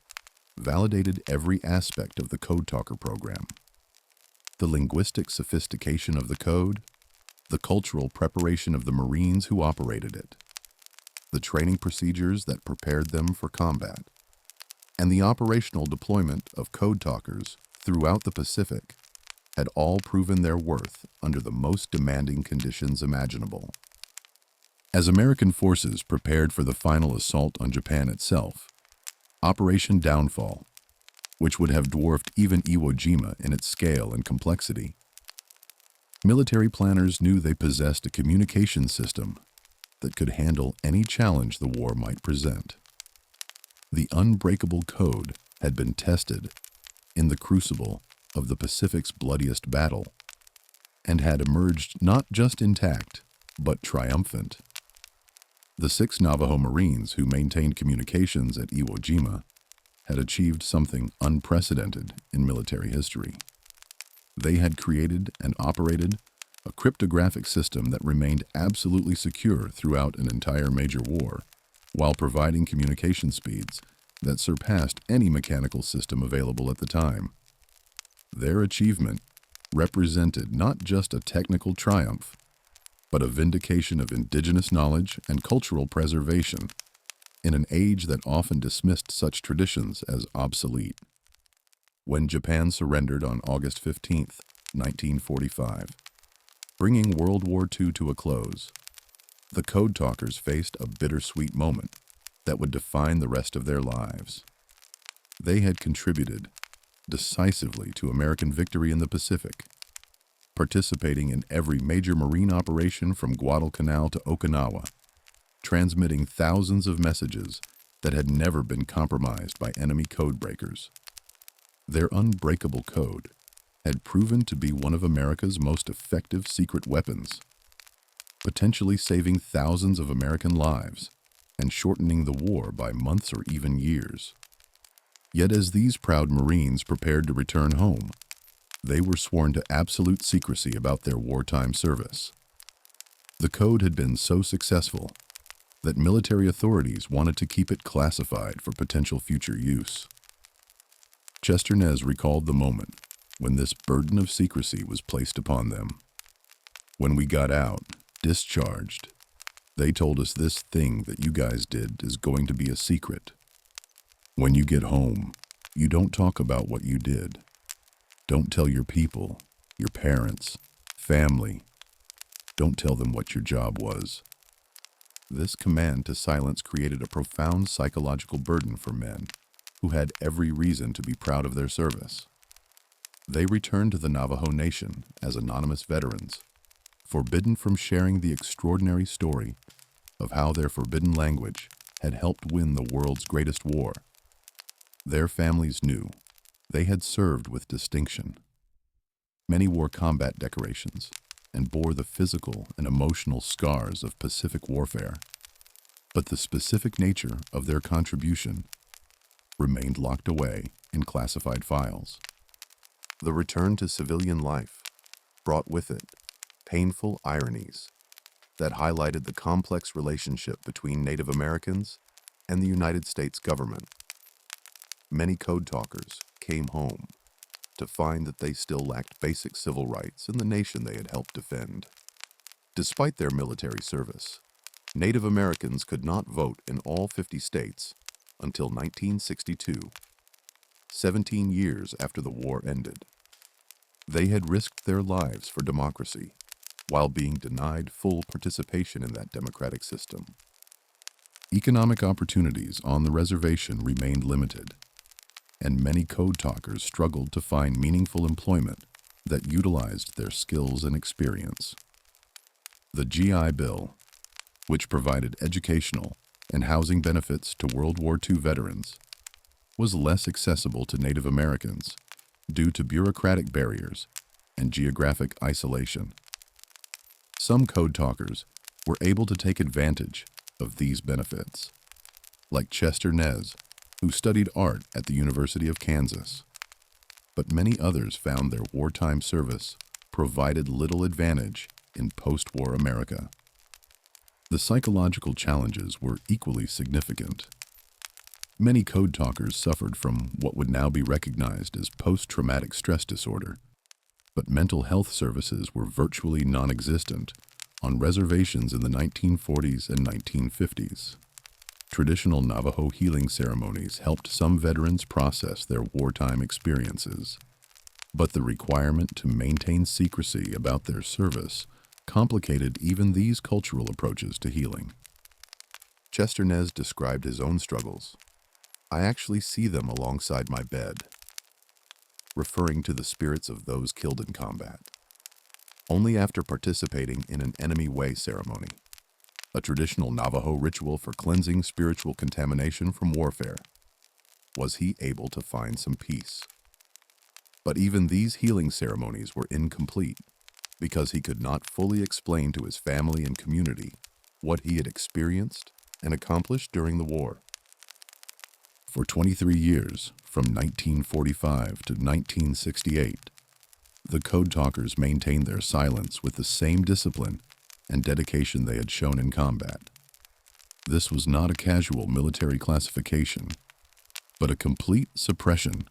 validated every aspect of the Code Talker program. The linguistic sophistication of the code, the cultural preparation of the Marines who operated it, the training procedures that prepared them for combat, and the operational deployment of Code Talkers throughout the Pacific had all proven their worth under the most demanding conditions imaginable. As American forces prepared for the final assault on Japan itself, Operation Downfall, which would have dwarfed even Iwo Jima in its scale and complexity, military planners knew they possessed a communication system that could handle any challenge the war might present. The Unbreakable Code had been tested in the crucible of the Pacific's bloodiest battle and had emerged not just intact, but triumphant. The 6 Navajo Marines who maintained communications at Iwo Jima had achieved something unprecedented in military history. They had created and operated a cryptographic system that remained absolutely secure throughout an entire major war, while providing communication speeds that surpassed any mechanical system available at the time. Their achievement represented not just a technical triumph, but a vindication of indigenous knowledge and cultural preservation in an age that often dismissed such traditions as obsolete. When Japan surrendered on August 15, 1945, bringing World War II to a close, The Code Talkers faced a bittersweet moment that would define the rest of their lives. They had contributed decisively to American victory in the Pacific, participating in every major marine operation from Guadalcanal to Okinawa, transmitting thousands of messages that had never been compromised by enemy code breakers. Their unbreakable code had proven to be one of America's most effective secret weapons, potentially saving thousands of American lives and shortening the war by months or even years. Yet as these proud Marines prepared to return home, they were sworn to absolute secrecy about their wartime service. The code had been so successful that military authorities wanted to keep it classified for potential future use. Chester Nez recalled the moment when this burden of secrecy was placed upon them. When we got out, discharged, they told us this thing that you guys did is going to be a secret. When you get home, you don't talk about what you did. Don't tell your people, your parents, family. Don't tell them what your job was. This command to silence created a profound psychological burden for men who had every reason to be proud of their service. They returned to the Navajo Nation as anonymous veterans, forbidden from sharing the extraordinary story of how their forbidden language had helped win the world's greatest war. Their families knew they had served with distinction. Many wore combat decorations and bore the physical and emotional scars of Pacific warfare, but the specific nature of their contribution remained locked away in classified files. The return to civilian life brought with it painful ironies that highlighted the complex relationship between Native Americans and the United States government. Many code talkers came home to find that they still lacked basic civil rights in the nation they had helped defend. Despite their military service, Native Americans could not vote in all 50 states until 1962, 17 years after the war ended. They had risked their lives for democracy while being denied full participation in that democratic system. Economic opportunities on the reservation remained limited, and many code talkers struggled to find meaningful employment that utilized their skills and experience. The GI Bill, which provided educational and housing benefits to World War II veterans, was less accessible to Native Americans due to bureaucratic barriers and geographic isolation. Some code talkers were able to take advantage of these benefits, like Chester Nez, who studied art at the University of Kansas. But many others found their wartime service provided little advantage in post-war America. The psychological challenges were equally significant. Many code talkers suffered from what would now be recognized as post-traumatic stress disorder, but mental health services were virtually non-existent on reservations in the 1940s and 1950s. Traditional Navajo healing ceremonies helped some veterans process their wartime experiences, but the requirement to maintain secrecy about their service complicated even these cultural approaches to healing. Chester Nez described his own struggles. "I actually see them alongside my bed," referring to the spirits of those killed in combat. Only after participating in an enemy way ceremony, a traditional Navajo ritual for cleansing spiritual contamination from warfare, was he able to find some peace. But even these healing ceremonies were incomplete because he could not fully explain to his family and community what he had experienced and accomplished during the war. For 23 years, from 1945 to 1968, the Code Talkers maintained their silence with the same discipline and dedication they had shown in combat. This was not a casual military classification, but a complete suppression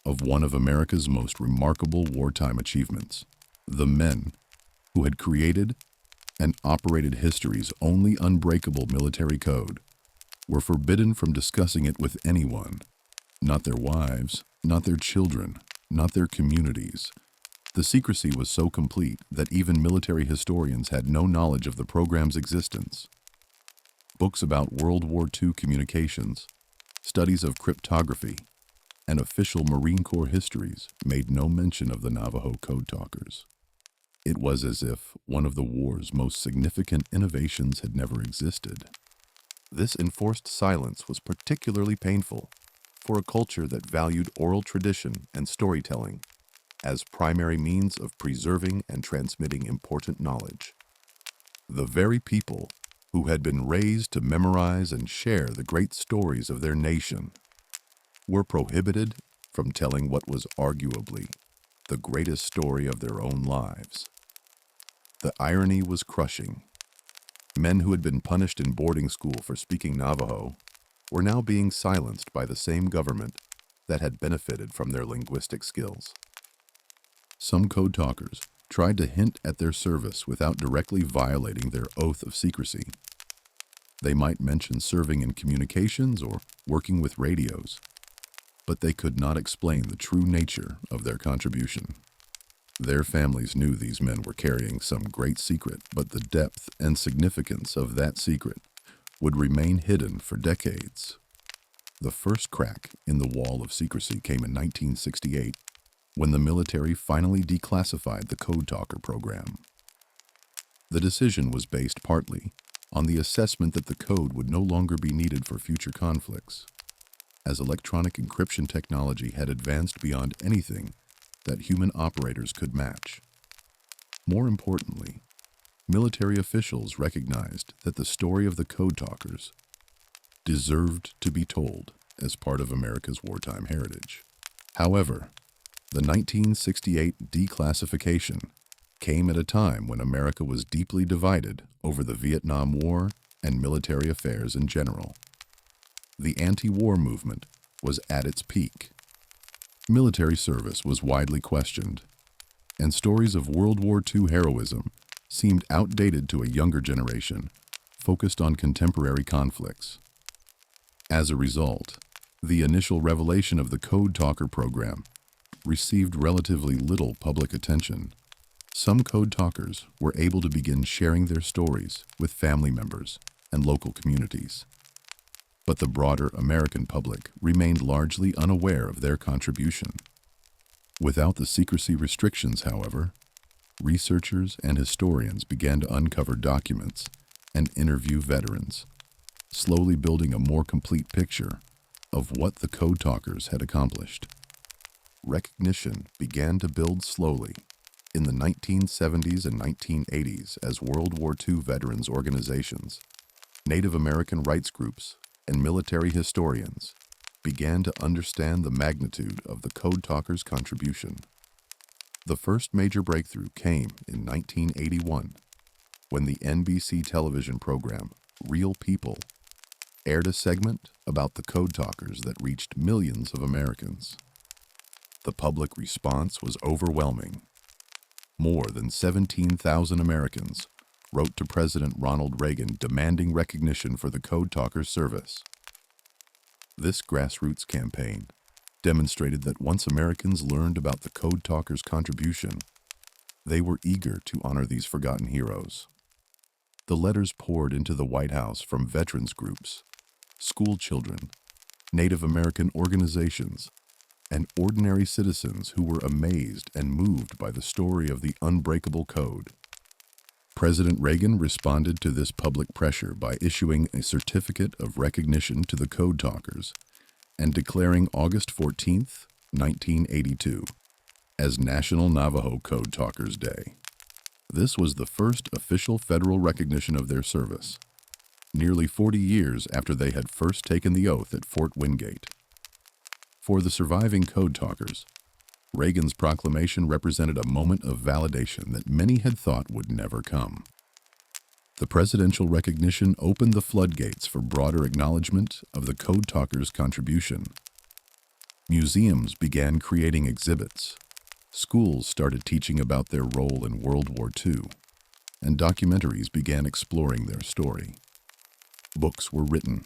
of one of America's most remarkable wartime achievements. The men who had created and operated history's only unbreakable military code were forbidden from discussing it with anyone, not their wives, not their children, not their communities. The secrecy was so complete that even military historians had no knowledge of the program's existence. Books about World War II communications, studies of cryptography, and official Marine Corps histories made no mention of the Navajo Code Talkers. It was as if one of the war's most significant innovations had never existed. This enforced silence was particularly painful for a culture that valued oral tradition and storytelling as primary means of preserving and transmitting important knowledge. The very people who had been raised to memorize and share the great stories of their nation were prohibited from telling what was arguably the greatest story of their own lives. The irony was crushing. Men who had been punished in boarding school for speaking Navajo were now being silenced by the same government that had benefited from their linguistic skills. Some code talkers tried to hint at their service without directly violating their oath of secrecy. They might mention serving in communications or working with radios, but they could not explain the true nature of their contribution. Their families knew these men were carrying some great secret, but the depth and significance of that secret would remain hidden for decades. The first crack in the wall of secrecy came in 1968, when the military finally declassified the Code Talker program. The decision was based partly on the assessment that the code would no longer be needed for future conflicts, as electronic encryption technology had advanced beyond anything that human operators could match. More importantly, military officials recognized that the story of the Code Talkers deserved to be told as part of America's wartime heritage. However, the 1968 declassification came at a time when America was deeply divided over the Vietnam War and military affairs in general. The anti-war movement was at its peak. Military service was widely questioned, and stories of World War II heroism seemed outdated to a younger generation focused on contemporary conflicts. As a result, the initial revelation of the Code Talker program received relatively little public attention. Some Code Talkers were able to begin sharing their stories with family members and local communities, but the broader American public remained largely unaware of their contribution. Without the secrecy restrictions, however, researchers and historians began to uncover documents and interview veterans, slowly building a more complete picture of what the Code Talkers had accomplished. Recognition began to build slowly in the 1970s and 1980s as World War II veterans organizations, Native American rights groups, and military historians began to understand the magnitude of the Code Talkers' contribution. The first major breakthrough came in 1981 when the NBC television program Real People aired a segment about the Code Talkers that reached millions of Americans. The public response was overwhelming. More than 17,000 Americans wrote to President Ronald Reagan demanding recognition for the Code Talkers' service. This grassroots campaign demonstrated that once Americans learned about the Code Talkers' contribution, they were eager to honor these forgotten heroes. The letters poured into the White House from veterans groups, school children, Native American organizations, and ordinary citizens who were amazed and moved by the story of the Unbreakable Code. President Reagan responded to this public pressure by issuing a certificate of recognition to the Code Talkers and declaring August 14, 1982, as National Navajo Code Talkers Day. This was the first official federal recognition of their service, nearly 40 years after they had first taken the oath at Fort Wingate. For the surviving Code Talkers, Reagan's proclamation represented a moment of validation that many had thought would never come. The presidential recognition opened the floodgates for broader acknowledgement of the Code Talkers' contribution. Museums began creating exhibits, schools started teaching about their role in World War II, and documentaries began exploring their story. Books were written,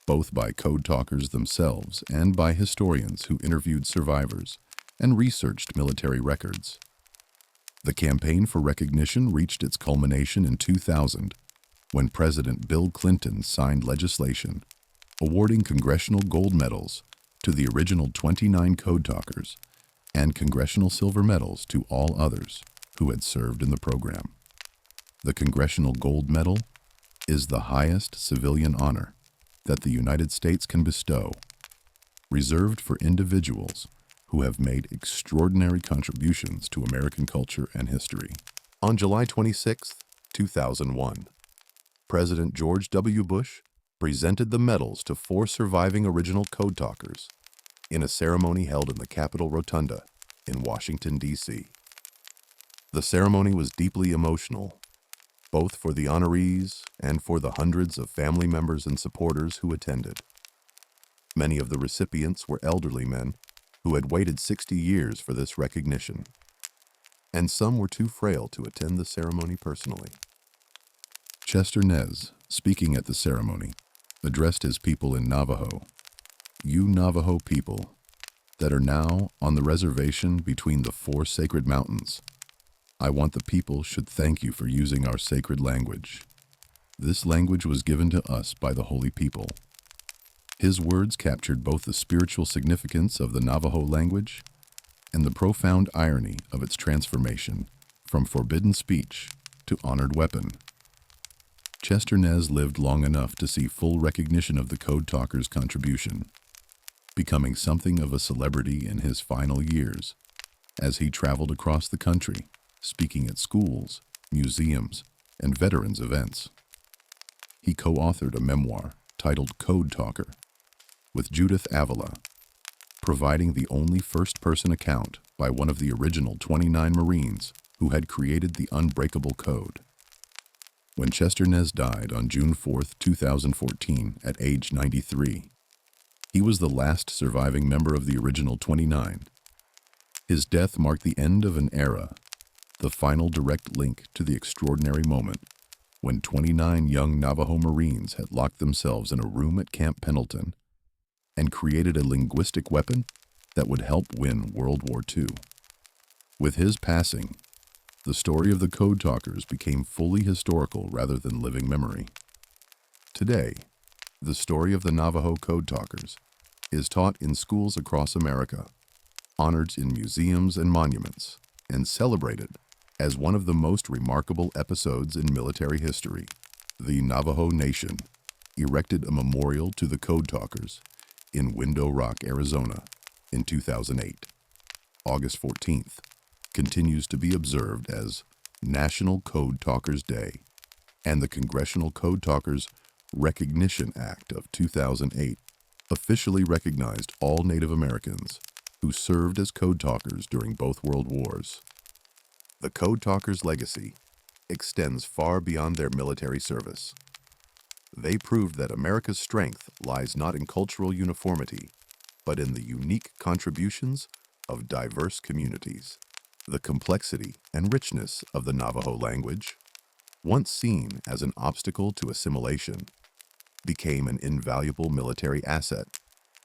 both by Code Talkers themselves and by historians who interviewed survivors and researched military records. The campaign for recognition reached its culmination in 2000 when President Bill Clinton signed legislation awarding congressional gold medals to the original 29 Code Talkers and congressional silver medals to all others who had served in the program. The Congressional Gold Medal is the highest civilian honor that the United States can bestow, reserved for individuals who have made extraordinary contributions to American culture and history. On July 26, 2001, President George W. Bush presented the medals to 4 surviving original Code Talkers in a ceremony held in the Capitol Rotunda in Washington, D.C. The ceremony was deeply emotional, both for the honorees and for the hundreds of family members and supporters who attended. Many of the recipients were elderly men who had waited 60 years for this recognition, and some were too frail to attend the ceremony personally. Chester Nez, speaking at the ceremony, addressed his people in Navajo. "You Navajo people that are now on the reservation between the 4 sacred mountains, I want the people should thank you for using our sacred language. This language was given to us by the holy people." His words captured both the spiritual significance of the Navajo language and the profound irony of its transformation from forbidden speech to honored weapon. Chester Nez lived long enough to see full recognition of the Code Talkers' contribution, becoming something of a celebrity in his final years as he traveled across the country, speaking at schools, museums, and veterans events. He co-authored a memoir titled Code Talker with Judith Avila, providing the only first-person account by one of the original 29 Marines who had created the Unbreakable Code. When Chester Nez died on June 4, 2014, at age 93, he was the last surviving member of the original 29. His death marked the end of an era, the final direct link to the extraordinary moment when 29 young Navajo Marines had locked themselves in a room at Camp Pendleton and created a linguistic weapon that would help win World War II. With his passing, the story of the Code Talkers became fully historical rather than living memory. Today, the story of the Navajo Code Talkers is taught in schools across America, honored in museums and monuments, and celebrated as one of the most remarkable episodes in military history. The Navajo Nation erected a memorial to the Code Talkers in Window Rock, Arizona, in 2008. August 14th continues to be observed as National Code Talkers Day, and the Congressional Code Talkers Recognition Act of 2008 officially recognized all Native Americans who served as Code Talkers during both World Wars. The Code Talkers' legacy extends far beyond their military service. They proved that America's strength lies not in cultural uniformity, but in the unique contributions of diverse communities. The complexity and richness of the Navajo language, once seen as an obstacle to assimilation, became an invaluable military asset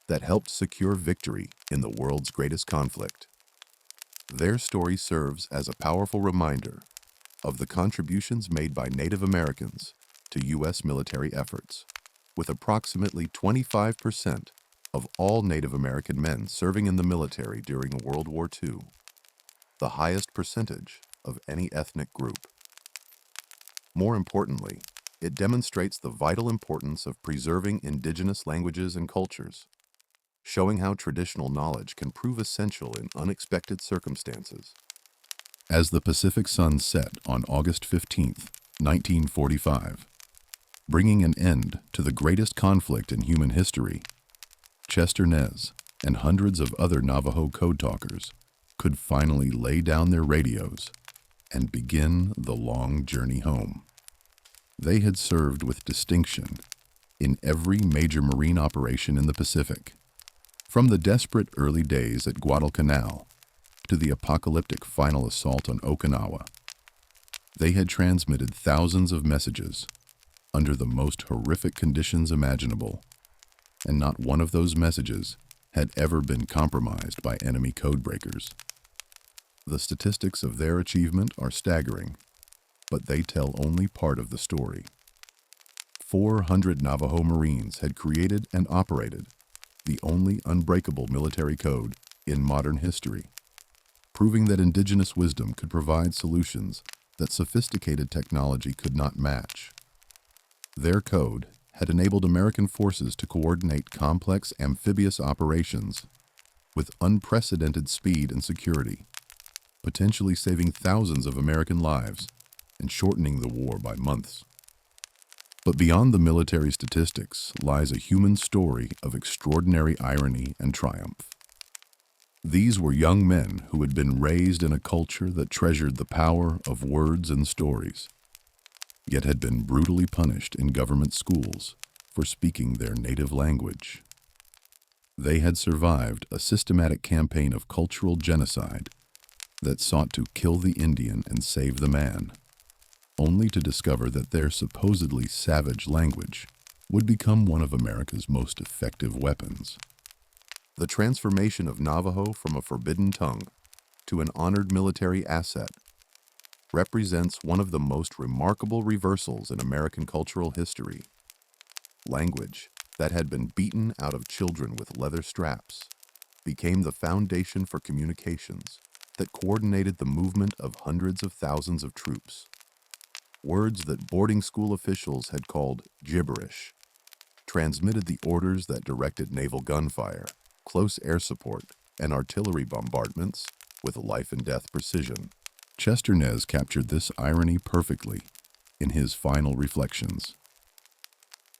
that helped secure victory in the world's greatest conflict. Their story serves as a powerful reminder of the contributions made by Native Americans to U.S. military efforts, with approximately 25% of all Native American men serving in the military during World War II, the highest percentage of any ethnic group. More importantly, it demonstrates the vital importance of preserving indigenous languages and cultures, showing how traditional knowledge can prove essential in unexpected circumstances. As the Pacific sun set on August 15, 1945, bringing an end to the greatest conflict in human history, Chester Nez and hundreds of other Navajo Code Talkers could finally lay down their radios and begin the long journey home. They had served with distinction in every major marine operation in the Pacific, from the desperate early days at Guadalcanal to the apocalyptic final assault on Okinawa. They had transmitted thousands of messages under the most horrific conditions imaginable, and not one of those messages had ever been compromised by enemy codebreakers. The statistics of their achievement are staggering, but they tell only part of the story. 400 Navajo Marines had created and operated the only unbreakable military code in modern history, proving that indigenous wisdom could provide solutions that sophisticated technology could not match. Their code had enabled American forces to coordinate complex amphibious operations with unprecedented speed and security, potentially saving thousands of American lives and shortening the war by months. But beyond the military statistics lies a human story of extraordinary irony and triumph. These were young men who had been raised in a culture that treasured the power of words and stories, yet had been brutally punished in government schools for speaking their native language. They had survived a systematic campaign of cultural genocide that sought to kill the Indian and save the man, only to discover that their supposedly savage language would become one of America's most effective weapons. The transformation of Navajo from a forbidden tongue to an honored military asset represents one of the most remarkable reversals in American cultural history. Language that had been beaten out of children with leather straps became the foundation for communications that coordinated the movement of hundreds of thousands of troops. Words that boarding school officials had called gibberish transmitted the orders that directed naval gunfire, close air support, and artillery bombardments with life and death precision. Chester Nez captured this irony perfectly in his final reflections.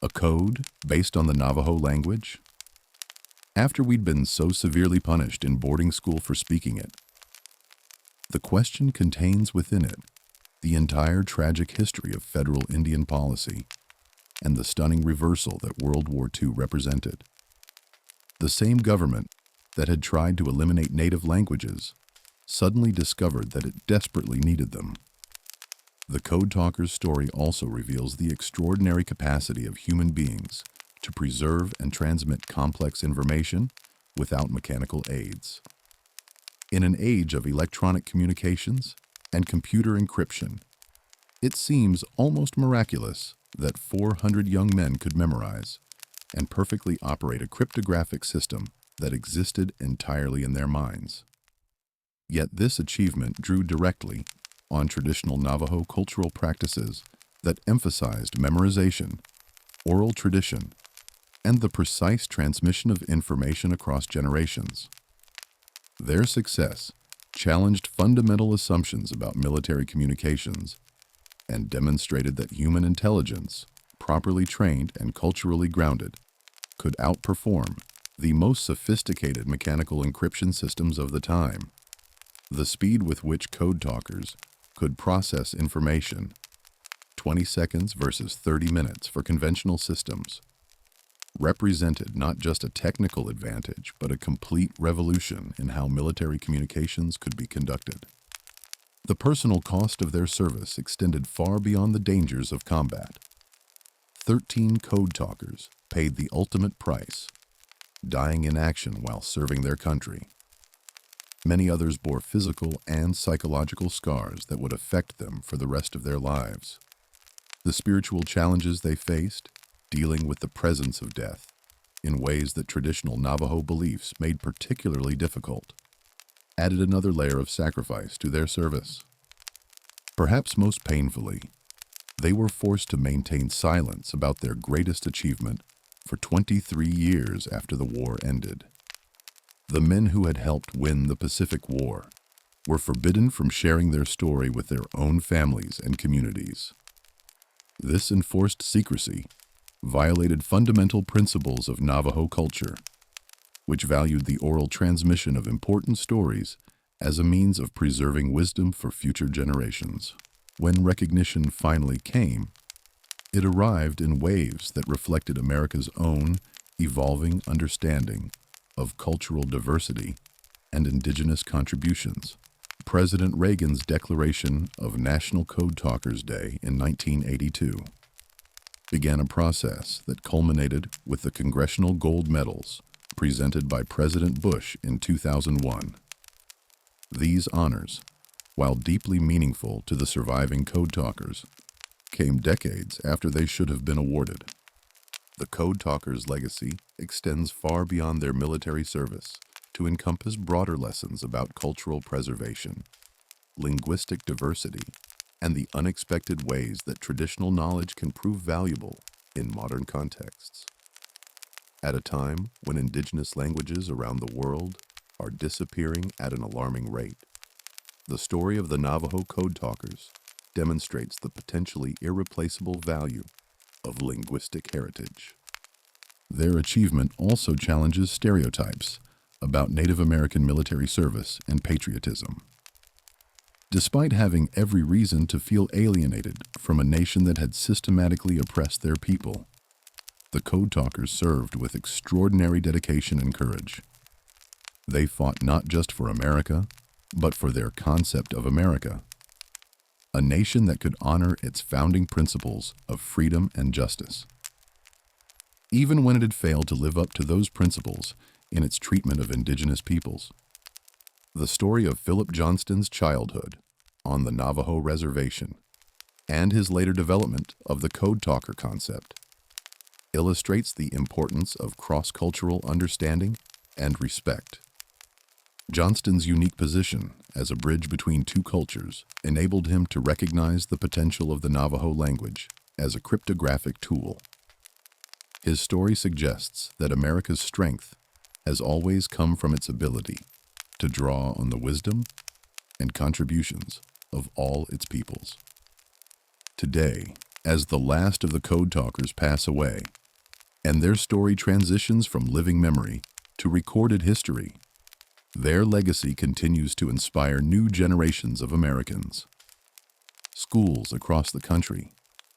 A code based on the Navajo language? After we'd been so severely punished in boarding school for speaking it, the question contains within it the entire tragic history of federal Indian policy and the stunning reversal that World War II represented. The same government that had tried to eliminate native languages suddenly discovered that it desperately needed them. The Code Talkers' story also reveals the extraordinary capacity of human beings to preserve and transmit complex information without mechanical aids. In an age of electronic communications and computer encryption, it seems almost miraculous that 400 young men could memorize and perfectly operate a cryptographic system that existed entirely in their minds. Yet this achievement drew directly on traditional Navajo cultural practices that emphasized memorization, oral tradition, and the precise transmission of information across generations. Their success challenged fundamental assumptions about military communications and demonstrated that human intelligence, properly trained and culturally grounded, could outperform the most sophisticated mechanical encryption systems of the time. The speed with which Code Talkers could process information, 20 seconds versus 30 minutes for conventional systems, represented not just a technical advantage, but a complete revolution in how military communications could be conducted. The personal cost of their service extended far beyond the dangers of combat. 13 Code Talkers paid the ultimate price, dying in action while serving their country. Many others bore physical and psychological scars that would affect them for the rest of their lives. The spiritual challenges they faced, dealing with the presence of death in ways that traditional Navajo beliefs made particularly difficult, added another layer of sacrifice to their service. Perhaps most painfully, they were forced to maintain silence about their greatest achievement for 23 years after the war ended. The men who had helped win the Pacific War were forbidden from sharing their story with their own families and communities. This enforced secrecy violated fundamental principles of Navajo culture, which valued the oral transmission of important stories as a means of preserving wisdom for future generations. When recognition finally came, it arrived in waves that reflected America's own evolving understanding of cultural diversity and indigenous contributions. President Reagan's declaration of National Code Talkers Day in 1982 began a process that culminated with the Congressional Gold Medals presented by President Bush in 2001. These honors, while deeply meaningful to the surviving Code Talkers, came decades after they should have been awarded. The Code Talkers' legacy extends far beyond their military service to encompass broader lessons about cultural preservation, linguistic diversity, and the unexpected ways that traditional knowledge can prove valuable in modern contexts. At a time when indigenous languages around the world are disappearing at an alarming rate, the story of the Navajo Code Talkers demonstrates the potentially irreplaceable value of linguistic heritage. Their achievement also challenges stereotypes about Native American military service and patriotism. Despite having every reason to feel alienated from a nation that had systematically oppressed their people, the Code Talkers served with extraordinary dedication and courage. They fought not just for America, but for their concept of America, a nation that could honor its founding principles of freedom and justice. Even when it had failed to live up to those principles in its treatment of indigenous peoples. The story of Philip Johnston's childhood on the Navajo Reservation and his later development of the Code Talker concept illustrates the importance of cross-cultural understanding and respect. Johnston's unique position as a bridge between two cultures enabled him to recognize the potential of the Navajo language as a cryptographic tool. His story suggests that America's strength has always come from its ability to draw on the wisdom and contributions of all its peoples. Today, as the last of the Code Talkers pass away, and their story transitions from living memory to recorded history, their legacy continues to inspire new generations of Americans. Schools across the country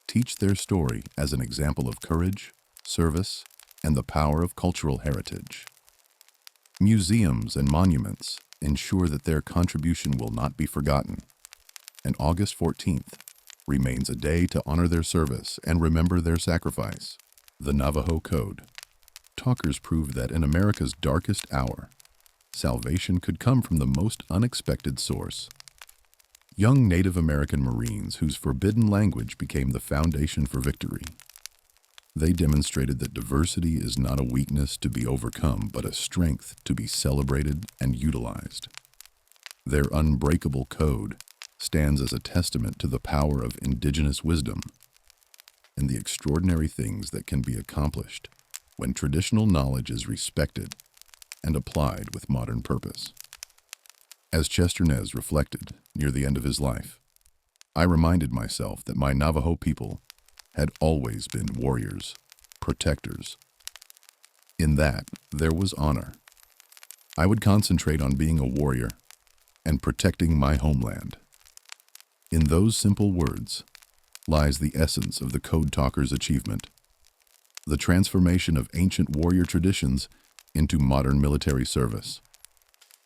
teach their story as an example of courage, service, and the power of cultural heritage. Museums and monuments ensure that their contribution will not be forgotten, and August 14th remains a day to honor their service and remember their sacrifice. The Navajo Code Talkers proved that in America's darkest hour, salvation could come from the most unexpected source. Young Native American Marines whose forbidden language became the foundation for victory. They demonstrated that diversity is not a weakness to be overcome, but a strength to be celebrated and utilized. Their Unbreakable code stands as a testament to the power of indigenous wisdom and the extraordinary things that can be accomplished when traditional knowledge is respected and applied with modern purpose. As Chester Nez reflected near the end of his life, I reminded myself that my Navajo people had always been warriors, protectors. In that, there was honor. I would concentrate on being a warrior and protecting my homeland. In those simple words lies the essence of the Code Talkers' achievement, the transformation of ancient warrior traditions into modern military service,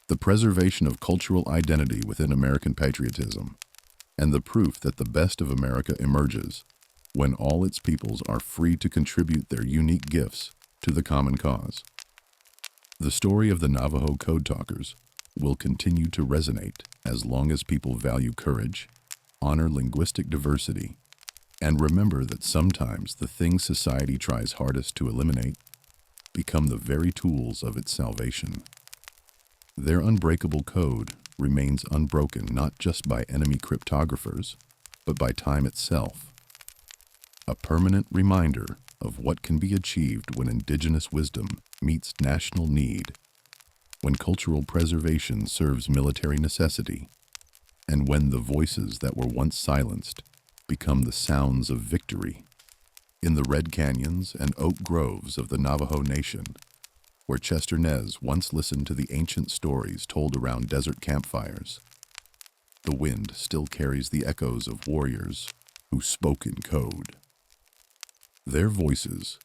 the preservation of cultural identity within American patriotism, and the proof that the best of America emerges when all its peoples are free to contribute their unique gifts to the common cause. The story of the Navajo Code Talkers will continue to resonate as long as people value courage, honor linguistic diversity, and remember that sometimes the things society tries hardest to eliminate become the very tools of its salvation. Their unbreakable code remains unbroken not just by enemy cryptographers, but by time itself. A permanent reminder of what can be achieved when indigenous wisdom meets national need, when cultural preservation serves military necessity, and when the voices that were once silenced become the sounds of victory. In the red canyons and oak groves of the Navajo Nation, where Chester Nez once listened to the ancient stories told around desert campfires, the wind still carries the echoes of warriors who spoke in code. Their voices,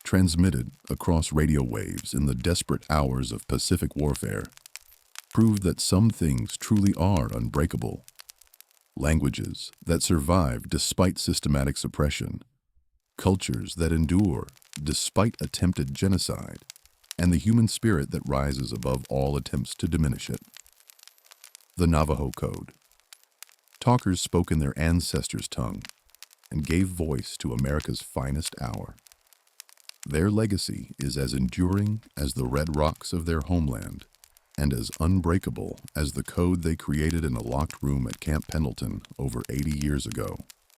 transmitted across radio waves in the desperate hours of Pacific warfare, prove that some things truly are unbreakable. Languages that survive despite systematic suppression, cultures that endure despite attempted genocide, and the human spirit that rises above all attempts to diminish it. The Navajo Code. Talkers spoke in their ancestors' tongue and gave voice to America's finest hour. Their legacy is as enduring as the red rocks of their homeland and as unbreakable as the code they created in a locked room at Camp Pendleton over 80 years ago.